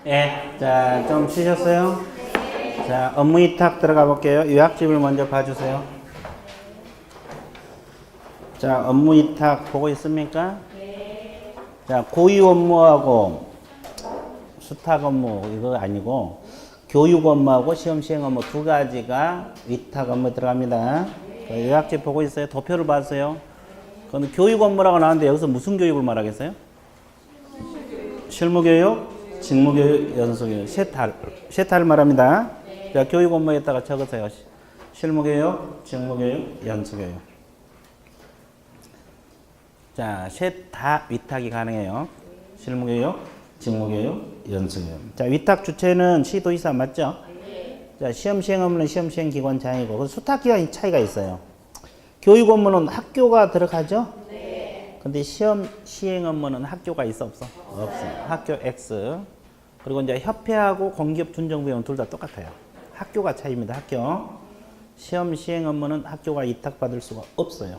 예. 자, 좀 쉬셨어요? 자, 업무 위탁 들어가 볼게요. 요약집을 먼저 봐주세요. 자, 업무 위탁 보고 있습니까? 자, 고유 업무하고 수탁 업무 이거 아니고 교육 업무하고 시험 시행 업무 두 가지가 위탁 업무 들어갑니다. 자, 요약집 보고 있어요. 도표를 봐주세요. 그럼 교육 업무라고 나왔는데 여기서 무슨 교육을 말하겠어요? 실무교육, 직무교육, 연수교육, 세탈 말합니다. 자, 교육 업무에다가 적으세요. 실무교육, 직무교육, 연수교육. 자, 셋 다 위탁이 가능해요. 실무교육, 직무교육, 연수교육. 자, 위탁 주체는 시도지사 맞죠? 자, 시험 시행 업무는 시험 시행 기관장이고, 수탁 기관이 차이가 있어요. 교육 업무는 학교가 들어가죠? 근데 시험 시행 업무는 학교가 있어 없어? 없어. 학교 X. 그리고 이제 협회하고 공기업 준정부는 둘 다 똑같아요. 학교가 차이입니다. 학교. 시험 시행 업무는 학교가 위탁받을 수가 없어요.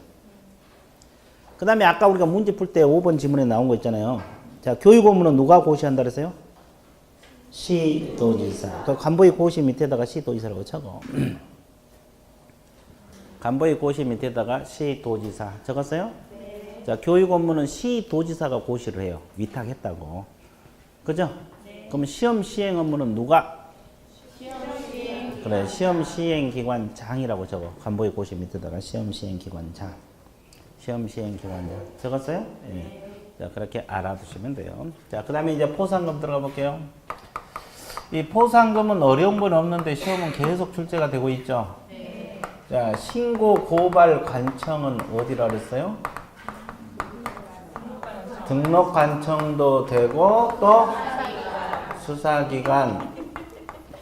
그 다음에 아까 우리가 문제 풀 때 5번 지문에 나온 거 있잖아요. 자, 교육 업무는 누가 고시한다 그랬어요? 시도지사. 그 간부의 고시 밑에다가 시도지사라고 적어. 간부의 고시 밑에다가 시도지사 적었어요? 자, 교육 업무는 시도지사가 고시를 해요. 위탁했다고. 그죠? 그럼 시험 시행 업무는 누가? 그래, 시험 시행 기관장이라고 적어. 간부의 고시 밑에다가 시험 시행 기관장. 시험 시행 기관장. 적었어요? 예. 자, 그렇게 알아두시면 돼요. 자, 그 다음에 이제 포상금 들어가 볼게요. 이 포상금은 어려운 건 없는데 시험은 계속 출제가 되고 있죠. 자, 신고, 고발, 관청은 어디라 그랬어요? 등록 관청도 되고 또 수사기관.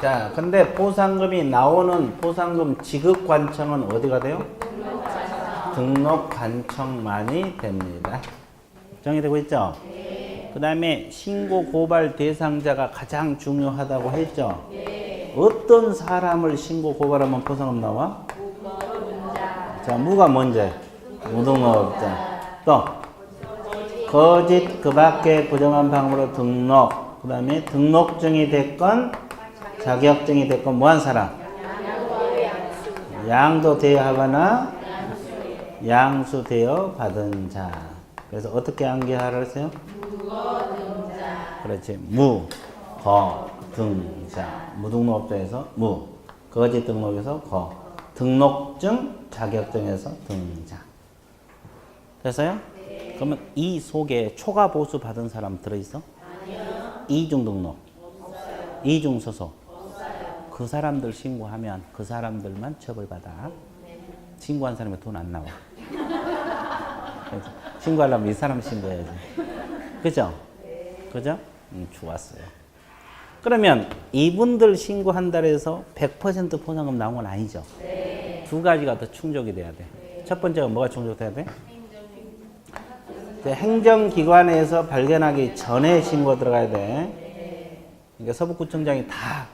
자, 근데 포상금이 나오는 포상금 지급 관청은 어디가 돼요? 등록 관청만이 됩니다. 정리되고 있죠? 그 다음에 신고 고발 대상자가 가장 중요하다고 했죠? 어떤 사람을 신고 고발하면 포상금 나와? 자, 무가 뭔지? 무등록업자. 또 거짓 그 밖에 부정한 방법으로 등록. 그 다음에 등록증이 됐건 자격증이 됐건 뭐한 사람? 양도되어 하거나 양수되어 받은 자. 그래서 어떻게 암기하라 했어요? 무거등자. 그렇지. 무, 거, 등, 자. 무등록자에서 무, 거짓 등록에서 거, 등록증, 자격증에서 등자. 됐어요? 네. 그러면 이 속에 초과 보수 받은 사람 들어있어? 아니요. 이중 등록? 없어요. 이중 소속? 없어요. 그 사람들 신고하면 그 사람들만 처벌받아. 네. 신고한 사람이 돈 안 나와. 신고하려면 이 사람 신고해야지. 그죠? 네. 그죠? 좋았어요. 그러면 이분들 신고한다 해서 100% 포상금 나온 건 아니죠? 네. 두 가지가 더 충족이 돼야 돼. 네. 첫 번째가 뭐가 충족돼야 돼? 행정기관에서 발견하기 전에 신고 들어가야 돼. 네. 그러니까 서북구청장이 다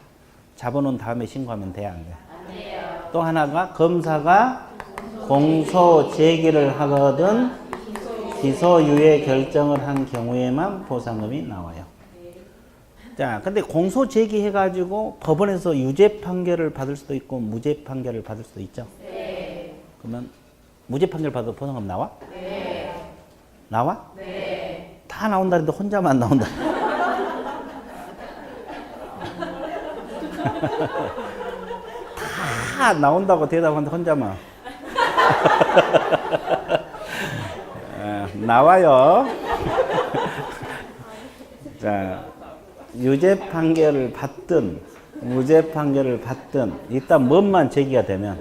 잡아놓은 다음에 신고하면 돼, 안 돼? 안 돼요. 또 하나가 검사가 공소 제기를 하거든 기소유예 결정을 한 경우에만 포상금이 나와요. 자, 근데 공소 제기해가지고 법원에서 유죄 판결을 받을 수도 있고 무죄 판결을 받을 수도 있죠. 네. 그러면 무죄 판결 받아도 포상금 나와? 네. 나와? 네. 다 나온다는데 혼자만 나온다. 다 나온다고 대답하는데 혼자만. 나와요. 자, 유죄 판결을 받든 무죄 판결을 받든 일단 뭔만 제기가 되면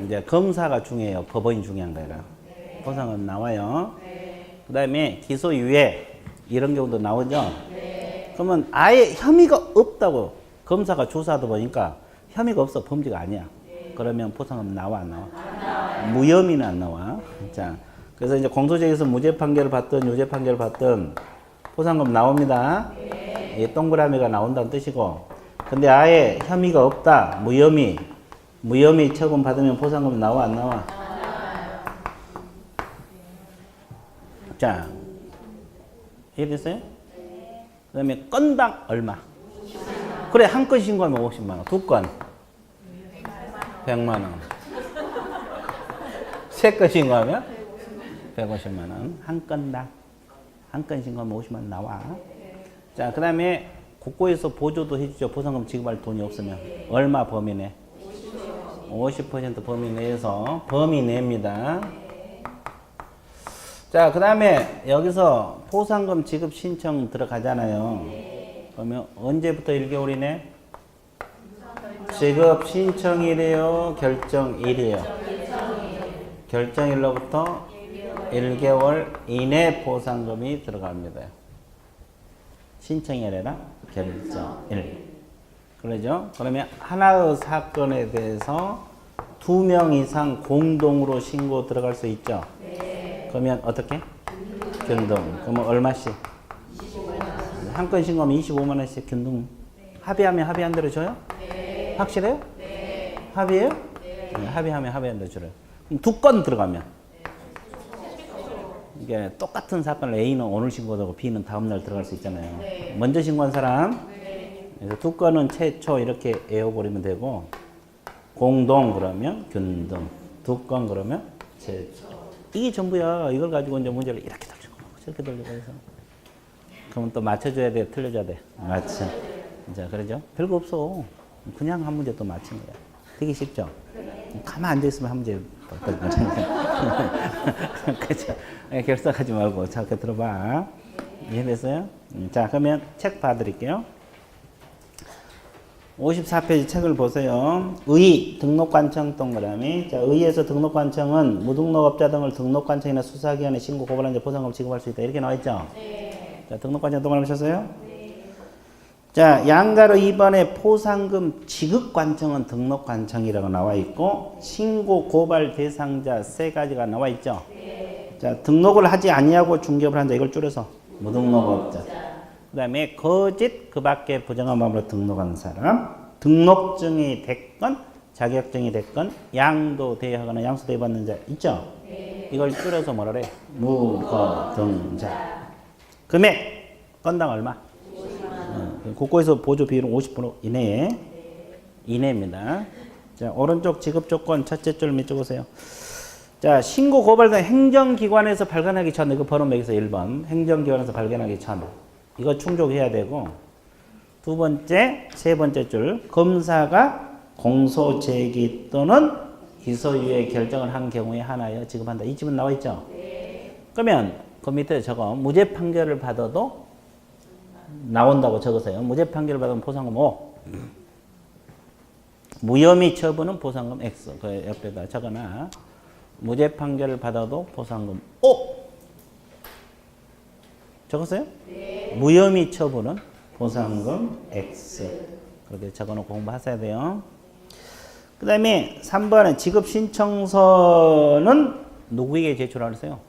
이제 검사가 중요해요. 법원이 중요한 거예요. 포상은 나와요. 그 다음에 기소유예 이런 경우도 나오죠. 그러면 아예 혐의가 없다고 검사가 조사하다 보니까 혐의가 없어 범죄가 아니야. 그러면 포상은 나와 안 나와? 무혐의는 안 나와. 자, 그래서 이제 공소제기에서 무죄 판결을 받든 유죄 판결을 받든 포상금 나옵니다. 이 동그라미가 나온다는 뜻이고, 근데 아예 혐의가 없다, 무혐의 처분 받으면 포상금 나와 안 나와? 자, 이해됐어요? 그 다음에 건당 얼마? 그래, 한 건 신고하면 50만 원. 두 건? 100만 원. 세 건 신고하면 150만 원. 한 건당. 한 건 신고하면 50만 원 나와. 자, 그 다음에 국고에서 보조도 해주죠. 보상금 지급할 돈이 없으면. 얼마 범위 내? 50% 범위 내에서 범위 내입니다. 자, 그 다음에 여기서 보상금 지급 신청 들어가잖아요. 그러면 언제부터 1개월이네? 지급 신청일이에요? 결정일이에요? 결정일로부터 1개월 이내 보상금이 들어갑니다. 신청이 아니라 결정일. 그러죠? 그러면 하나의 사건에 대해서 2명 이상 공동으로 신고 들어갈 수 있죠? 그러면 어떻게? 균등. 그러면 얼마씩? 한 건 신고하면 25만 원씩 균등. 합의하면 합의한 대로 줘요? 확실해요? 합의해요? 합의하면 합의한 대로 줘요. 그럼 2건 들어가면? 이게 똑같은 사건을 A는 오늘 신고하고 B는 다음날 들어갈 수 있잖아요. 먼저 신고한 사람? 그래서 2건은 최초 이렇게 외워버리면 되고, 공동 그러면 균등. 2건 그러면 최초. 이게 전부야. 이걸 가지고 이제 문제를 이렇게 돌리고 저렇게 돌리고 해서. 그러면 또 맞춰줘야 돼, 틀려줘야 돼. 맞춰. 자, 그러죠? 별거 없어. 그냥 한 문제 또 맞춘 거야. 되게 쉽죠? 가만 앉아있으면 한 문제 그렇죠? 결석하지 말고 자, 들어봐. 이해됐어요? 자, 그러면 책 봐드릴게요. 54페이지 책을 보세요. 의, 등록관청 동그라미. 자, 의에서 등록관청은 무등록업자 등을 등록관청이나 수사기관에 신고 고발한 자 보상금 지급할 수 있다. 이렇게 나와있죠? 자, 등록관청 동그라미 쳤어요? 자, 양가로 2번에 포상금 지급관청은 등록관청이라고 나와있고, 신고 고발 대상자 3가지가 나와있죠? 자, 등록을 하지 아니하고 중개업을 한다. 이걸 줄여서 무등록업자. 그 다음에 거짓 그 밖에 부정한 마음으로 등록한 사람, 등록증이 됐건 자격증이 됐건 양도 대여하거나 양수 대여받는 자 있죠? 이걸 줄여서 뭐라 그래? 무거등자. 금액 건당 얼마? 국고에서 보조 비율은 50% 이내입니다. 자, 오른쪽 지급 조건 첫째 줄 밑줄 보세요. 자, 신고 고발된 행정기관에서 발견하기 전, 이거 번호 매기서 1번. 행정기관에서 발견하기 전. 이거 충족해야 되고, 두 번째, 세 번째 줄. 검사가 공소 제기 또는 기소유예 결정을 한 경우에 하나여 지급한다. 이 집은 나와 있죠? 그러면 그 밑에 저거 무죄 판결을 받아도 나온다고 적으세요. 무죄 판결을 받으면 보상금 5. 무혐의 처분은 보상금 X. 그 옆에다 적어놔. 무죄 판결을 받아도 보상금 5. 적었어요? 무혐의 처분은 보상금 X. 그렇게 적어놓고 공부하셔야 돼요. 그 다음에 3번은 지급신청서는 누구에게 제출하세요?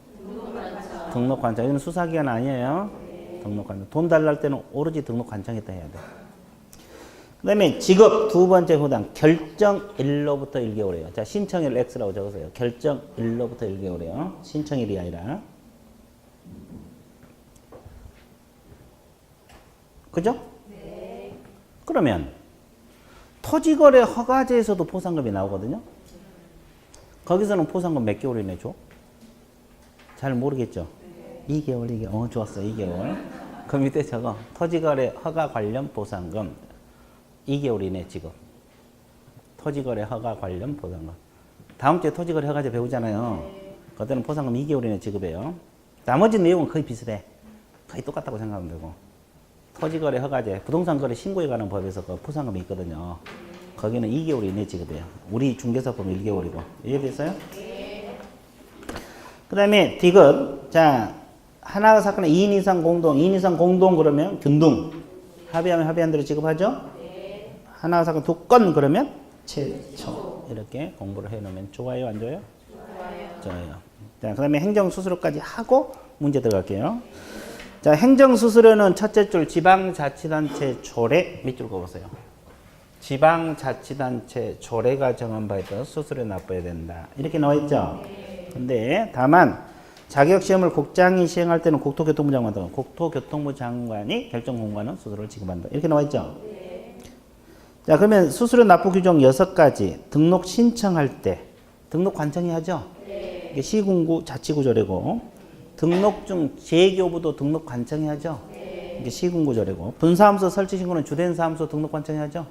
등록관청. 이건 수사기관 아니에요. 등록관청. 돈 달라 할 때는 오로지 등록관청에다 해야 돼. 그 다음에 지급 두 번째 후당 결정일로부터 1개월이에요. 자, 신청일 X라고 적으세요. 결정일로부터 1개월이에요. 신청일이 아니라. 그죠? 네. 그러면 토지거래 허가제에서도 포상금이 나오거든요. 거기서는 포상금 몇 개월 이내 줘? 잘 모르겠죠? 네. 2개월, 2개월. 좋았어. 2개월. 그 밑에 적어. 토지거래 허가 관련 보상금 2개월 이내 지급. 토지거래 허가 관련 보상금. 다음 주에 토지거래 허가제 배우잖아요. 네. 그때는 포상금 2개월 이내 지급해요. 나머지 내용은 거의 비슷해. 거의 똑같다고 생각하면 되고. 토지거래 허가제, 부동산거래 신고에 관한 법에서 그 포상금이 있거든요. 거기는 2개월 이내 지급해요. 우리 중개사법은 1개월이고. 이해됐어요? 그 다음에 디귿. 자, 하나 사건에 2인 이상 공동, 2인 이상 공동 그러면 균등. 합의하면 합의한 대로 지급하죠? 하나 사건 2건 그러면 최초. 이렇게 공부를 해놓으면 좋아요, 안 좋아요? 좋아요. 자, 그 다음에 행정수수료까지 하고 문제 들어갈게요. 자, 행정수수료는 첫째 줄 지방자치단체 조례 밑줄 그어보세요. 지방자치단체 조례가 정한 바에 따라 수수료 납부해야 된다. 이렇게 나와 있죠? 근데 다만 자격시험을 국장이 시행할 때는 국토교통부 장관이 국토교통부 장관이 결정 공고하는 수수료를 지급한다. 이렇게 나와 있죠. 자, 그러면 수수료 납부 규정 6가지. 등록 신청할 때 등록 관청이 하죠. 이게 시군구 자치구조례고 등록증 재교부도 등록 관청이 하죠. 이게 시군구조례고 분사무소 설치 신고는 주된 사무소 등록 관청이 하죠.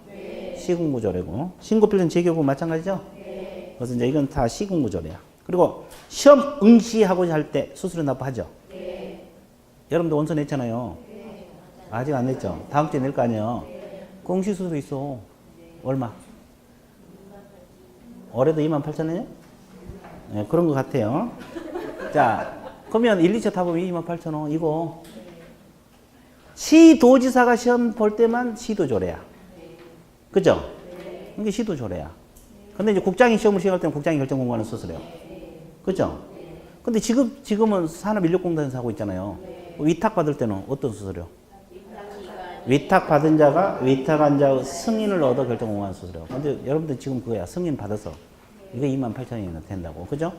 시군구조례고 신고 필요는 재교부 마찬가지죠. 그래서 이제 이건 다 시군구조례야. 그리고 시험 응시하고자 할 때 수수료 납부하죠. 여러분들 원서 냈잖아요. 아직 안 냈죠. 다음 주에 낼 거 아니에요. 그 응시 수수료 있어. 얼마? 올해도 28,000원이요? 네, 그런 것 같아요. 자, 그러면 1, 2차 타보면 28,000원. 이거 시도지사가 시험 볼 때만 시도조례야. 그죠? 이게 시도조례야. 근데 이제 국장이 시험을 시행할 때는 국장이 결정 공고하는 수수료. 그죠? 근데 지금은 산업인력공단에서 하고 있잖아요. 위탁 받을 때는 어떤 수수료? 위탁 받은 자가 위탁한 자의 승인을 얻어 결정 공고하는 수수료. 근데 여러분들 지금 그거야. 승인 받아서. 이거 28,000원이나 된다고. 그죠?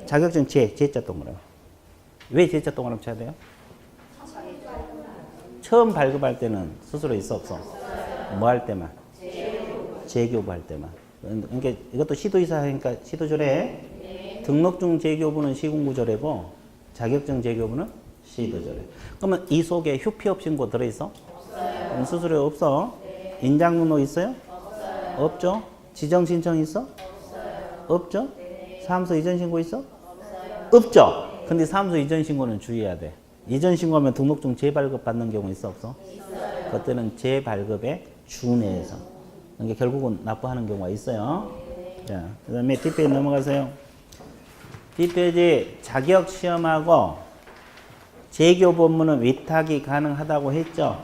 자격증 제자 동그라미. 왜 제자 동그라미 쳐야 돼요? 처음 발급할 때는 수수료 있어 없어? 뭐 할 때만? 재교부 할 때만. 그러니까 이것도 시도이사 하니까 시도조례. 등록증 재교부는 시군구조례고 자격증 재교부는 시도조례. 그러면 이 속에 휴피업 신고 들어있어? 없어요. 수수료 없어? 인장등록 있어요? 없어요. 없죠? 지정신청 있어? 없어요. 없죠? 사무소 이전 신고 있어? 없어요. 없죠? 근데 사무소 이전 신고는 주의해야 돼. 이전 신고하면 등록증 재발급 받는 경우 있어 없어? 있어요. 그때는 재발급에 준해서. 그러니까 결국은 납부하는 경우가 있어요. 자, 그 다음에 뒷페이지 넘어가세요. 뒷페이지 자격시험하고 재교부 업무는 위탁이 가능하다고 했죠?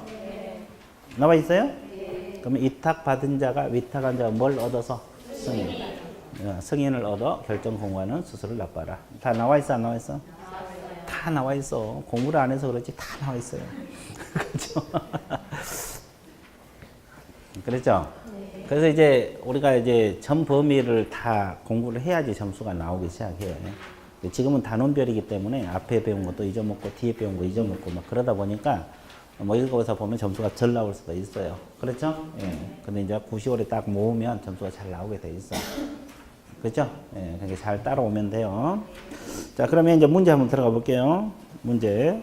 나와 있어요? 그러면 위탁받은 자가 위탁한 자가 뭘 얻어서? 승인. 승인을 얻어 결정 공고하는 수수료를 납부하라. 다 나와 있어 안 나와 있어? 다 나와 있어. 공부를 안 해서 그렇지 다 나와 있어요. 그렇죠? 그렇죠? 그래서 이제 우리가 이제 전 범위를 다 공부를 해야지 점수가 나오기 시작해요. 지금은 단원별이기 때문에 앞에 배운 것도 잊어먹고 뒤에 배운 거 잊어먹고 막 그러다 보니까 뭐 읽어서 보면 점수가 덜 나올 수도 있어요. 그렇죠? 예. 근데 이제 9, 10월에 딱 모으면 점수가 잘 나오게 돼 있어. 그렇죠? 예. 그렇게 잘 따라오면 돼요. 자, 그러면 이제 문제 한번 들어가 볼게요. 문제.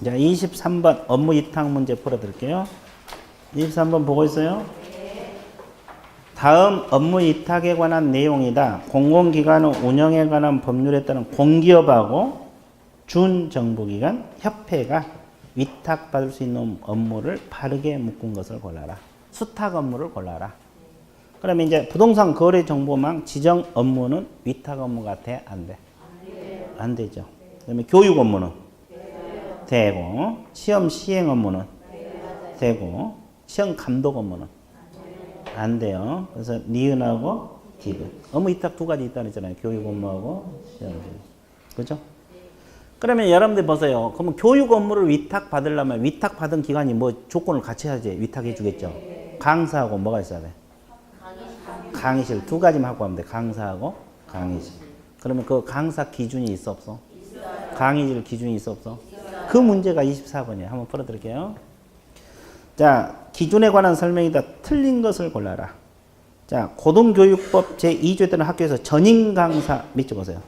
자, 23번 업무 위탁 문제 풀어드릴게요. 23번 보고 있어요? 다음 업무 위탁에 관한 내용이다. 공공기관의 운영에 관한 법률에 따른 공기업하고 준정부기관, 협회가 위탁받을 수 있는 업무를 바르게 묶은 것을 골라라. 수탁 업무를 골라라. 그러면 이제 부동산 거래 정보망 지정 업무는 위탁 업무가 돼? 안 돼? 안 되죠. 그다음에 교육 업무는? 되고, 시험 시행 업무는? 되고, 시험 감독 업무는? 안 돼요. 그래서 니은하고 디귿. 업무 위탁 두 가지 있다는 했잖아요. 교육 업무하고 시험 시행. 그죠? 그러면 여러분들 보세요. 그러면 교육 업무를 위탁 받으려면 위탁 받은 기관이 뭐 조건을 같이 해야지 위탁해 주겠죠. 강사하고 뭐가 있어야 돼? 강의실 두 가지만 하고 하면 돼. 강사하고 강의실. 그러면 그 강사 기준이 있어 없어? 있어요. 강의실 기준이 있어 없어? 있어요. 그 문제가 24번이에요. 한번 풀어드릴게요. 자, 기준에 관한 설명이다. 틀린 것을 골라라. 자, 고등교육법 제2조에 따른 학교에서 전임 강사 밑줄 보세요.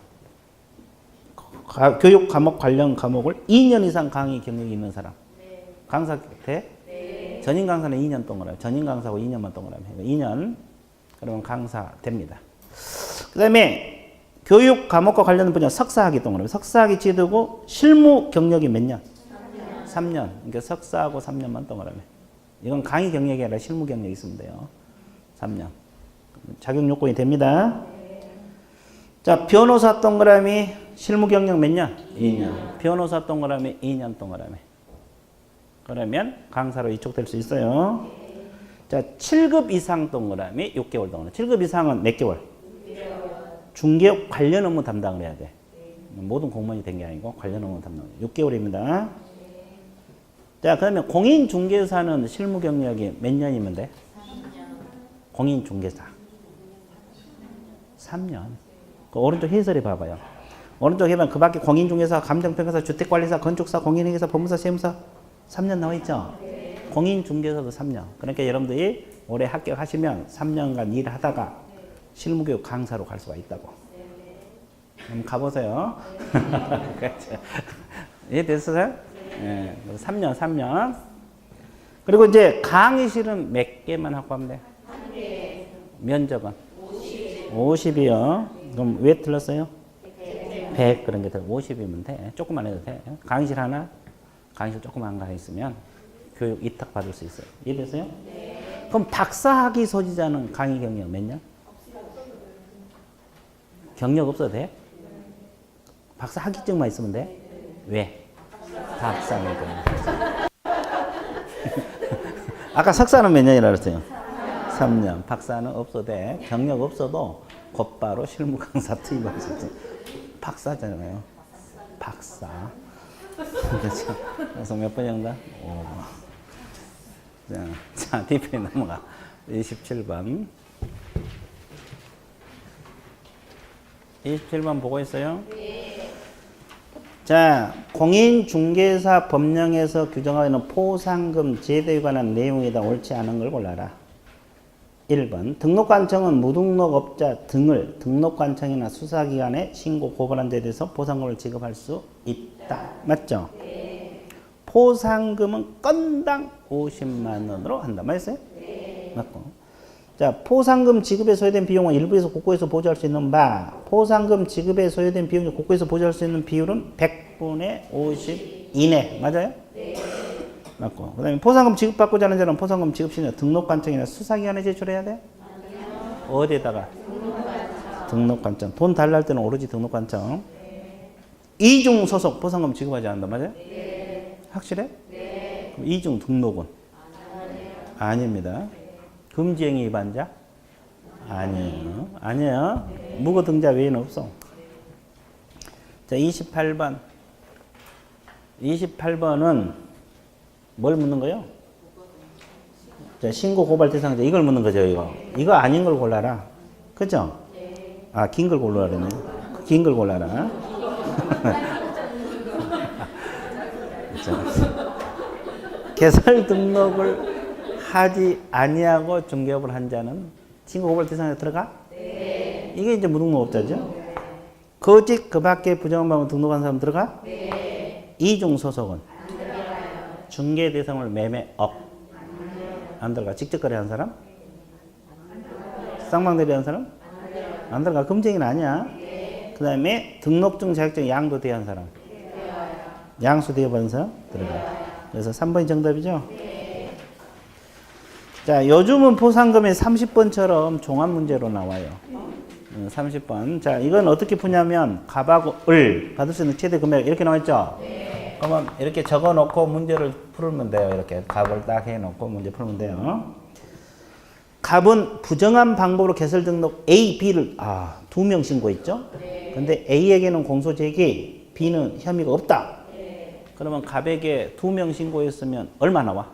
교육 과목 관련 과목을 2년 이상 강의 경력이 있는 사람. 네. 강사 돼? 네. 전임 강사는 2년 동그라미. 전임 강사고 2년만 동그라미. 2년. 그러면 강사 됩니다. 그 다음에 교육 과목과 관련된 분야 석사학위 동그라미. 석사학위 취득고 실무 경력이 몇 년? 3년. 그러니까 석사하고 3년만 동그라미. 이건 강의 경력이 아니라 실무 경력이 있으면 돼요. 3년. 자격 요건이 됩니다. 자, 변호사 동그라미 실무 경력 몇 년? 2년. 변호사 동그라미 2년 동그라미. 그러면 강사로 이촉될 수 있어요. 자, 7급 이상 동그라미 6개월 동그라미. 7급 이상은 몇 개월? 6개월. 중개업 관련 업무 담당을 해야 돼. 모든 공무원이 된 게 아니고 관련 업무 담당. 6개월입니다. 자, 그러면 공인중개사는 실무 경력이 몇 년이면 돼? 3년. 공인중개사. 3년. 그 오른쪽 해설에 봐봐요. 오른쪽 해면 그 밖에 공인중개사, 감정평가사, 주택관리사, 건축사, 공인회계사, 법무사, 세무사 3년 나와 있죠? 공인중개사도 3년. 그러니까 여러분들이 올해 합격하시면 3년간 일하다가 실무교육 강사로 갈 수가 있다고. 한번 가보세요. 이해됐어요? 예, 3년. 그리고 이제 강의실은 몇 개만 확보하면 돼? 면적은? 50이요. 그럼 왜 틀렸어요? 100 그런 게 더 50이면 돼. 조금만 해도 돼. 강의실 하나, 강의실 조그만 거 있으면 교육 위탁 받을 수 있어요. 이해됐어요? 그럼 박사학위 소지자는 강의 경력 몇 년? 경력 없어도 돼? 박사 학위증만 있으면 돼? 왜? 박사니까. 아까 석사는 몇 년이라고 그랬어요? 3년. 박사는 없어도 돼. 경력 없어도 곧바로 실무 강사 투입할 수 있어요. 박사잖아요. 박사. 그렇죠. 그래서 몇 번 정도? 5번. 자, 뒤에 넘어가. 27번. 27번 보고 있어요? 네. 자, 공인중개사 법령에서 규정하고 있는 포상금 제도에 관한 내용이다 옳지 않은 걸 골라라. 1번 등록관청은 무등록업자 등을 등록관청이나 수사기관에 신고 고발한 데 대해서 포상금을 지급할 수 있다. 맞죠? 네. 포상금은 건당 50만 원으로 한다. 맞았어요? 네. 맞고. 자, 포상금 지급에 소요된 비용은 일부에서 국고에서 보조할 수 있는 바, 포상금 지급에 소요된 비용이 국고에서 보조할 수 있는 비율은 100분의 50 이내. 맞아요? 네. 맞고. 그 다음에 포상금 지급받고자 하는 자는 포상금 지급 시는 등록관청이나 수사기관에 제출해야 돼? 아니요. 어디에다가? 등록관청. 돈 달라 할 때는 오로지 등록관청. 네. 이중 소속 포상금 지급하지 않는다. 맞아요? 네. 확실해? 네. 그럼 이중 등록은? 아닙니다. 금지행위 위반자? 아니에요. 아니에요. 무고 등자 외에는 없어. 자, 28번. 28번은 뭘 묻는 거예요? 자, 신고 고발 대상자 이걸 묻는 거죠, 이거. 이거 아닌 걸 골라라. 그죠? 아, 긴 걸 골라라 그러네. 긴 걸 골라라. 개설 등록을 하지 아니하고 중개업을 한 자는 신고 고발 대상에 들어가? 네. 이게 이제 무등록업자죠. 거짓 그 밖에 부정한 등록한 사람 들어가? 네. 이중 소속은? 안 들어가요. 중개 대상을 매매업? 안 들어가. 직접 거래한 사람? 쌍방대리 한 사람? 안 들어가. 금쟁이는 아니야. 네. 그 다음에 등록증 자격증 양도 대여한 사람? 양수 대여받은 사람? 들어가. 그래서 3번이 정답이죠? 네. 자, 요즘은 포상금이 30번처럼 종합 문제로 나와요. 30번. 자, 이건 어떻게 푸냐면 갑하고 을 받을 수 있는 최대 금액 이렇게 나와있죠? 네. 그러면 이렇게 적어놓고 문제를 풀면 돼요. 이렇게 갑을 딱 해놓고 문제 풀면 돼요. 갑은 부정한 방법으로 개설 등록 A, B를 2명 신고했죠? 네. 근데 A에게는 공소제기, B는 혐의가 없다. 네. 그러면 갑에게 2명 신고했으면 얼마 나와?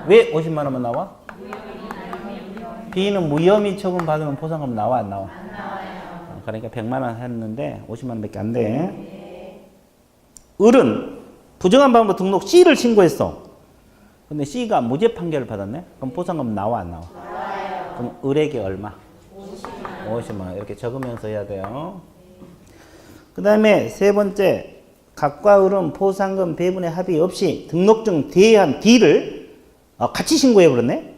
왜 50만 원만 나와? B는 무혐의 처분 받으면 포상금 나와 안 나와? 안 나와요. 그러니까 100만 원 했는데 50만 원밖에 안 돼. 을은 부정한 방법으로 등록 C를 신고했어. 근데 C가 무죄 판결을 받았네. 그럼 포상금 나와 안 나와? 나와요. 그럼 을에게 얼마? 50만 원. 이렇게 적으면서 해야 돼요. 그 다음에 세 번째, 갑과 을은 포상금 배분의 합의 없이 등록증 대한 D를 같이 신고해버렸네?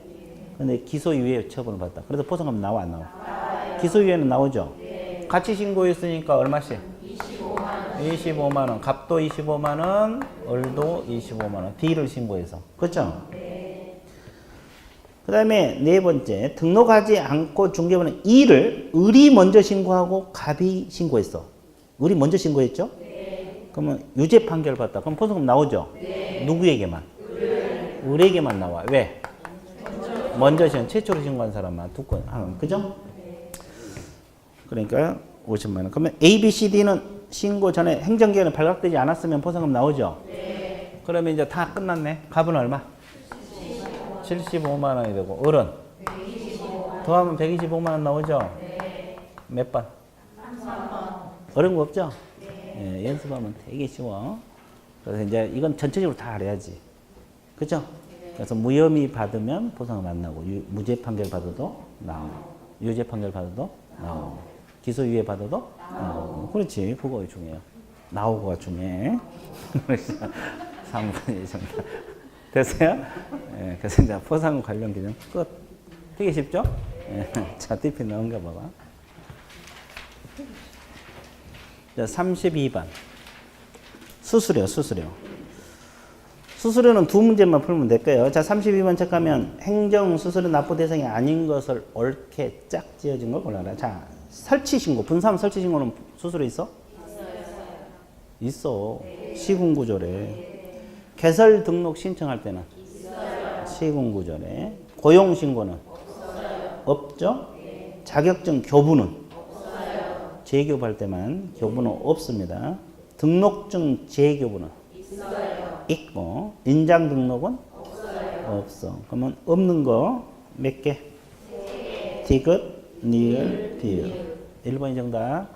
근데 기소유예 처분을 받았다. 그래서 포상금 나와 안 나와? 나와요. 기소유예는 나오죠? 네. 같이 신고했으니까 얼마씩? 25만 원. 갑도 25만 원, 을도 25만 원. D를 신고해서. 그렇죠? 네. 그 다음에 네 번째, 등록하지 않고 중개받는 E를 을이 먼저 신고하고 갑이 신고했어. 을이 먼저 신고했죠? 네. 그러면 유죄 판결 받다. 그럼 포상금 나오죠? 네. 누구에게만? 을에게만 나와. 왜? 먼저 최초로 신고한 사람만 두 건 하는. 그죠? 그러니까 50만 원. 그러면 A, B, C, D는 신고 전에 행정기관에 발각되지 않았으면 포상금 나오죠? 네. 그러면 이제 다 끝났네. 갑은 얼마? 75만 원이 되고 을은? 125만 원. 더하면 125만 원 나오죠? 네. 몇 번? 3번. 어려운 거 없죠? 예, 연습하면 되게 쉬워. 그래서 이제 이건 전체적으로 다 알아야지. 그죠? 그래서 무혐의 받으면 보상을 만나고, 무죄 판결 받아도 나오고, 유죄 판결 받아도 나오고, 기소유예 받아도 나오고. 그렇지. 그거 중요해요. 나오고가 중요해. 3분의 정답. 됐어요? 예, 그래서 이제 포상 관련 개념 끝. 되게 쉽죠? 예, 자, TP 나온가 봐봐. 자, 32번. 수수료, 수수료. 수수료는 두 문제만 풀면 될 거예요. 자, 32번 체크하면 행정수수료 납부 대상이 아닌 것을 옳게 짝 지어진 걸 골라라. 자, 설치신고, 분사하면 설치신고는 수수료 있어? 있어. 시군구조래. 개설 등록 신청할 때는? 시군구조래. 고용신고는? 없죠? 자격증 교부는? 재교부할 때만 교부는 없습니다. 등록증 재교부는? 있고. 인장 등록은? 없어. 그러면 없는 거 몇 개? 디귿, 니을, 비읍. 1번이 정답.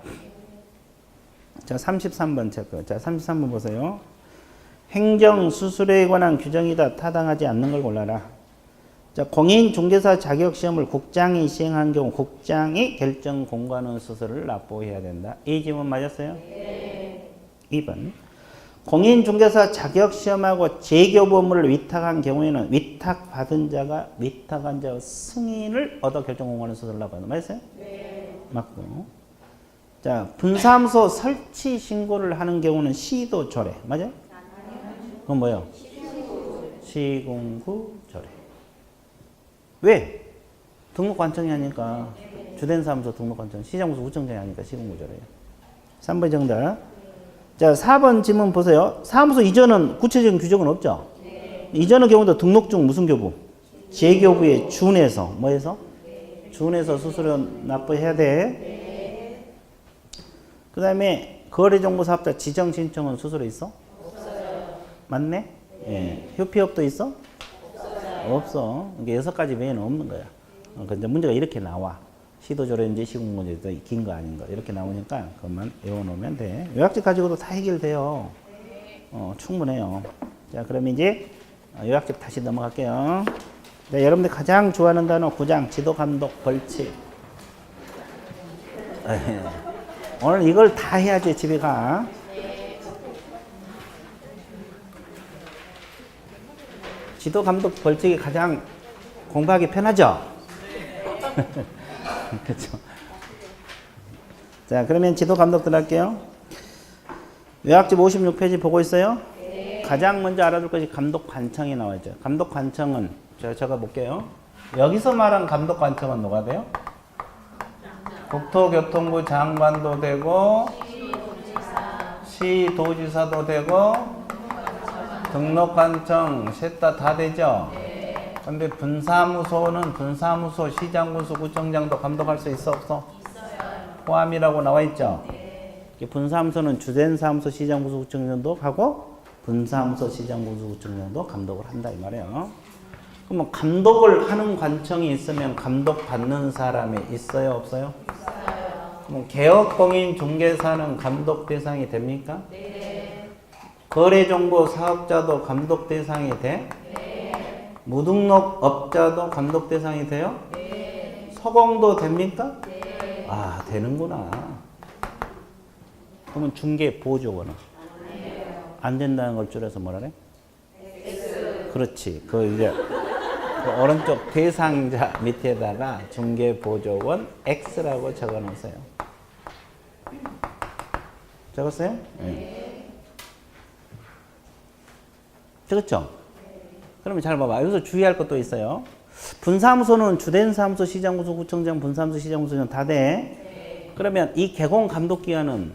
자, 33번 체크. 자, 33번 보세요. 행정수수료에 관한 규정이다. 타당하지 않는 걸 골라라. 자, 공인중개사 자격시험을 국장이 시행한 경우 국장이 결정 공고하는 수수료를 납부해야 된다. 이 질문 맞았어요? 네. 2번. 공인중개사 자격시험하고 재교부 업무를 위탁한 경우에는 위탁받은 자가 위탁한 자의 승인을 얻어 결정 공고하는 수수료를 납부한다. 맞았어요? 네. 맞고. 자, 분사무소 설치 신고를 하는 경우는 시도 조례. 맞아요? 그건 뭐예요? 시군구 조례. 왜? 등록관청이 하니까 주된 사무소 등록관청, 시장구소 구청장이 하니까 시군구 조례예요. 3번 정답. 자, 4번 질문 보세요. 사무소 이전은 구체적인 규정은 없죠? 이전의 경우도 등록증 무슨 교부? 재교부에 준해서 뭐해서? 준해서 수수료 납부해야 돼. 그 다음에 거래정보사업자 지정신청은 수수료 있어? 없어요. 맞네? 예. 휴피업도 있어? 없어요. 없어. 이게 6가지 외에는 없는 거야. 근데 문제가 이렇게 나와. 시도조례인지 시군구조인지 긴 거 아닌 거 이렇게 나오니까 그것만 외워놓으면 돼. 요약집 가지고도 다 해결돼요. 충분해요. 자, 그럼 이제 요약집 다시 넘어갈게요. 네, 여러분들 가장 좋아하는 단어 9장 지도감독 벌칙. 오늘 이걸 다 해야지 집에 가. 지도감독 벌칙이 가장 공부하기 편하죠? 그렇죠. 자, 그러면 지도감독 들어갈게요. 요약집 56페이지 보고 있어요? 네. 가장 먼저 알아둘 것이 감독관청이 나와있죠. 감독관청은 제가 적어볼게요. 여기서 말한 감독관청은 누가 돼요? 국토교통부 장관도 되고 시도지사도 되고 등록관청 셋 다 되죠? 근데 분사무소는 분사무소, 시장군수, 구청장도 감독할 수 있어 없어? 있어요. 포함이라고 나와 있죠? 네. 분사무소는 주된 사무소, 시장군수, 구청장도 하고 분사무소, 시장군수, 구청장도 감독을 한다 이 말이에요. 그러면 감독을 하는 관청이 있으면 감독 받는 사람이 있어요 없어요? 있어요. 그럼 개업공인중개사는 감독 대상이 됩니까? 네. 거래정보 사업자도 감독 대상이 돼? 무등록업자도 감독 대상이 돼요? 네. 서공도 됩니까? 네. 아, 되는구나. 그러면 중개보조원은? 안 된다는 걸 줄여서 뭐라 그래? X. 그렇지. 그 이제 그 오른쪽 대상자 밑에다가 중개보조원 X라고 적어 놓으세요. 적었어요? 네. 적었죠? 그러면 잘 봐봐. 여기서 주의할 것도 있어요. 분사무소는 주된 사무소, 시장구소, 구청장, 분사무소, 시장구소는 다 돼. 네. 그러면 이 개공 감독기관은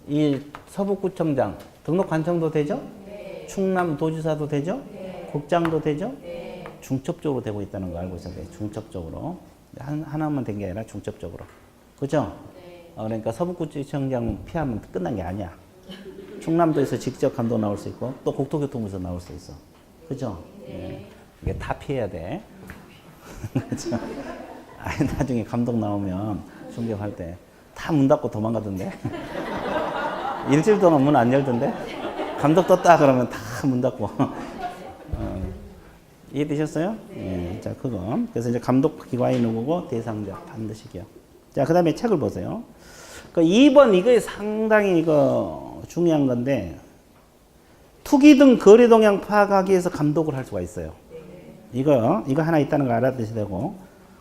이 서북구청장, 등록관청도 되죠? 네. 충남도지사도 되죠? 네. 국장도 되죠? 네. 중첩적으로 되고 있다는 거 알고 있어야 돼. 중첩적으로. 하나만 된 게 아니라 중첩적으로. 그죠? 네. 그러니까 서북구청장 피하면 끝난 게 아니야. 충남도에서 직접 감독 나올 수 있고 또 국토교통부에서 나올 수 있어. 그죠? 네. 이게 다 피해야 돼. 그죠? 아니, 나중에 감독 나오면 중개할 때 다 문 닫고 도망가던데. 일주일 동안 문 안 열던데. 감독 떴다 그러면 다 문 닫고. 이해되셨어요? 예, 자, 그거. 그래서 이제 감독 기관이 누구고 대상자 반드시 기억. 자, 그 다음에 책을 보세요. 그 2번 이거 상당히 이거 중요한 건데, 투기 등 거래 동향 파악하기 위해서 감독을 할 수가 있어요. 이거 하나 있다는 거 알아두셔야 되고,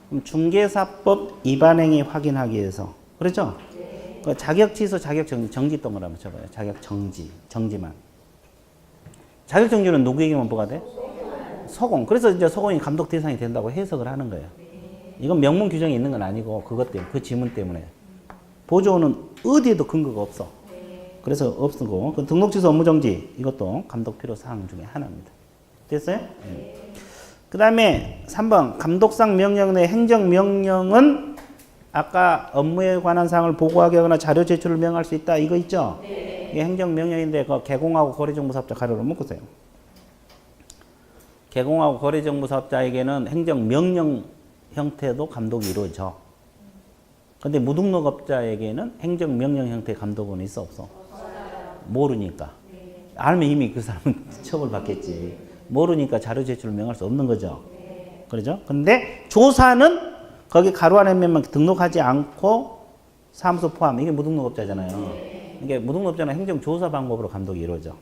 그럼 중개사법 위반행위 확인하기 위해서. 그렇죠? 그 자격 취소, 자격 정지 동그라미 쳐봐요. 자격 정지만. 자격 정지는 누구에게만 뭐가 돼? 소공. 그래서 이제 소공이 감독 대상이 된다고 해석을 하는 거예요. 이건 명문 규정이 있는 건 아니고 그것 때문에, 그 지문 때문에. 보조는 어디에도 근거가 없어. 그래서 없고, 그 등록 취소 업무 정지 이것도 감독 필요 사항 중에 하나입니다. 됐어요? 네. 그 다음에 3번 감독상 명령 내 행정 명령은 아까 업무에 관한 사항을 보고하게 하거나 자료 제출을 명할 수 있다 이거 있죠? 네. 이게 행정 명령인데 그 개공하고 거래정보사업자 가로로 묶으세요. 개공하고 거래정보사업자에게는 행정명령 형태도 감독이 이루어져. 근데 무등록업자에게는 행정명령 형태의 감독은 있어 없어? 모르니까. 알면 이미 그 사람은 처벌받겠지. 모르니까 자료 제출을 명할 수 없는 거죠. 그러죠? 근데 조사는 거기 가로 안에 면만 등록하지 않고 사무소 포함. 이게 무등록업자잖아요. 이게 무등록업자는 행정조사 방법으로 감독이 이루어져.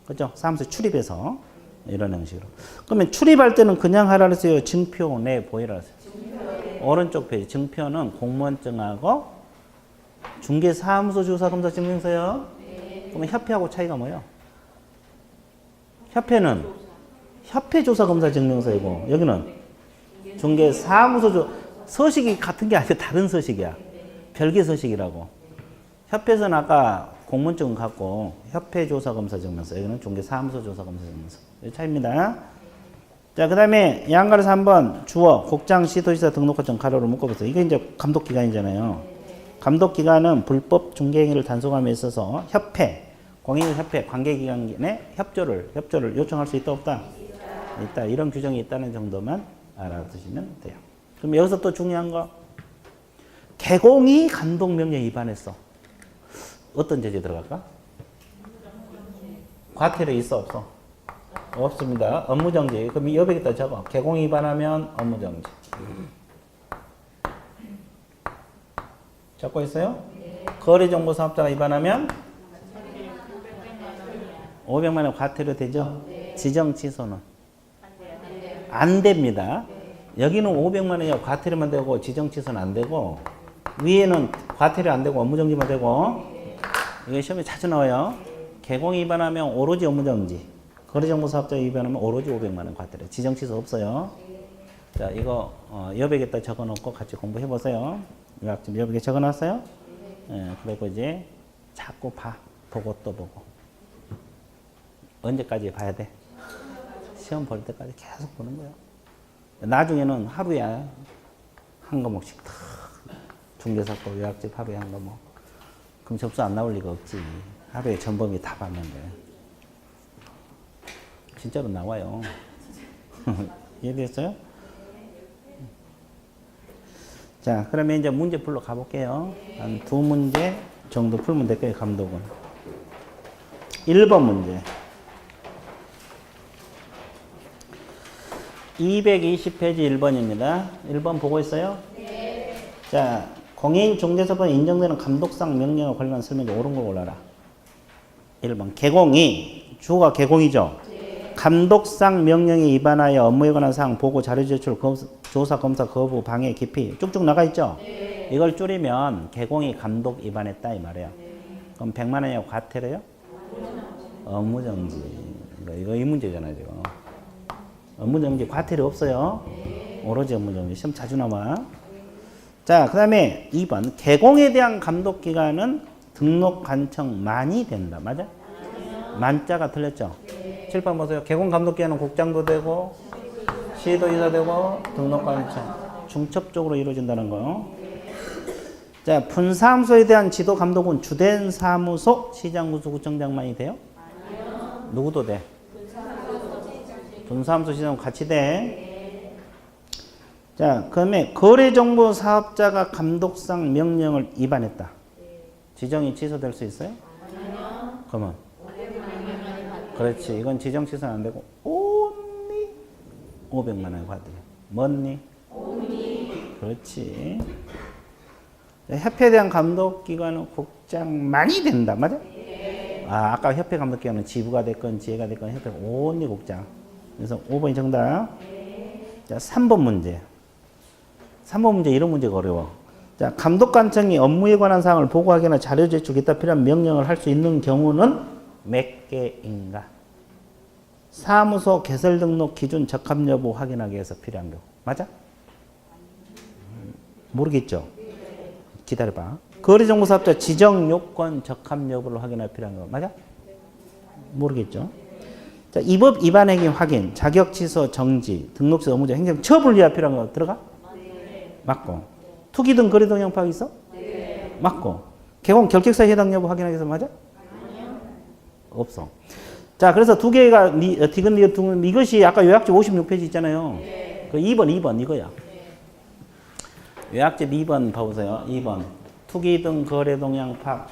그렇죠? 사무소 출입해서. 이런 형식으로. 그러면 출입할 때는 그냥 하라 그랬어요? 증표 내 보이라 그랬어요? 오른쪽 페이지. 증표는 공무원증하고 중개사무소 조사검사 증명서요. 그러면 협회하고 차이가 뭐예요? 협회는 협회 조사검사 증명서이고 여기는 중개사무소 서식이 같은 게 아니라 다른 서식이야. 별개 서식이라고. 협회에서는 아까 공무원증 갖고 협회 조사검사 증명서, 여기는 중개사무소 조사검사 증명서. 이 차이입니다. 자, 그 다음에 양가로 3번 주어 국장 시도지사 등록허점 가로로 묶어보세요. 이게 이제 감독기관이잖아요. 감독기관은 불법 중개행위를 단속함에 있어서 협회, 공인협회, 관계기관의 협조를 요청할 수 있다 없다? 있다. 이런 규정이 있다는 정도만 알아두시면 돼요. 그럼 여기서 또 중요한 거, 개공이 감독명령 위반했어. 어떤 죄에 들어갈까? 과태료 있어 없어? 없습니다. 업무정지. 그럼 여기다 적어. 개공 위반하면 업무정지. 적고 있어요? 거래정보사업자가 위반하면 500만 원 과태료 되죠? 지정 취소는 안 됩니다. 여기는 500만 원이야 과태료만 되고 지정 취소는 안 되고, 위에는 과태료 안 되고 업무정지만 되고. 이게 시험에 자주 나와요. 개공 위반하면 오로지 업무정지, 거래정보사업자 위반하면 오로지 500만 원 과태료, 지정 취소 없어요. 자, 이거 여백에다 적어놓고 같이 공부해 보세요. 지금 여백에 적어놨어요? 예, 그리고 이제 자꾸 보고 또 보고. 언제까지 봐야 돼? 시험 볼 때까지 계속 보는 거예요. 나중에는 하루에 한 과목씩 다 중개사법 요약집 하루에 한 과목. 그럼 접수 안 나올 리가 없지. 하루에 전범위 다 봤는데. 진짜로 나와요. 이해됐어요? 자, 그러면 이제 문제 풀러 가볼게요. 한 2문제 정도 풀면 될 거예요, 감독은. 1번 문제. 220페이지 1번입니다. 1번 보고 있어요? 네. 자, 공인중개사법 인정되는 감독상 명령과 관련한 설명이 옳은 걸 골라라. 1번. 개공이, 주어가 개공이죠? 네. 감독상 명령에 위반하여 업무에 관한 사항 보고 자료 제출, 조사, 검사, 거부, 방해, 기피 쭉쭉 나가 있죠? 네. 이걸 줄이면 개공이 감독 위반했다 이 말이에요. 네. 그럼 100만 원이요? 과태료요? 업무정지. 이거 이 문제잖아요, 지금. 업무정지 과태료 없어요. 오로지 업무정지. 시험 자주 나와. 자, 그 다음에 2번. 개공에 대한 감독기간은 등록 관청만이 된다. 맞아? 만자가 틀렸죠? 칠판 보세요. 개공 감독기간은 국장도 되고 시도지사 되고 등록 관청. 중첩적으로 이루어진다는 거. 자, 분사무소에 대한 지도 감독은 주된 사무소 시장군수 구청장만이 돼요? 누구도 돼? 분사무소 시장 같이 돼. 자, 그다음에 거래정보 사업자가 감독상 명령을 위반했다. 지정이 취소될 수 있어요? 아니요. 그러면? 그렇지. 이건 지정 취소는 안 되고 only 500만 원 과태료. 뭐니? 그렇지. 협회에 대한 감독기관은 국장만이 된다. 맞아? 아, 아까 협회 감독기관은 지부가 됐건 지회가 됐건 협회 only 국장. 그래서 5번이 정답. 자, 3번 문제. 3번 문제 이런 문제가 어려워. 자, 감독관청이 업무에 관한 사항을 보고하거나 자료 제출하겠다 필요한 명령을 할 수 있는 경우는 몇 개인가? 사무소 개설 등록 기준 적합 여부 확인하기 위해서 필요한 경우. 맞아? 모르겠죠? 기다려봐. 거래정보사업자 지정 요건 적합 여부를 확인할 필요한 경우. 맞아? 모르겠죠? 자, 이 법 위반 행위 확인, 자격 취소, 정지, 등록 취소, 업무자 행정 처분을 위하여 필요한 거 들어가? 맞고. 투기 등 거래 동향 파악 있어? 네. 맞고. 개공 결격사유 해당 여부 확인하기 위해서 맞아? 아니요. 없어. 자, 그래서 두 개가 디귿 리을 둥 이것이 아까 요약집 56페이지 있잖아요. 네. 그 2번 이거야. 네. 요약집 2번 봐보세요. 2번. 투기 등 거래 동향 파악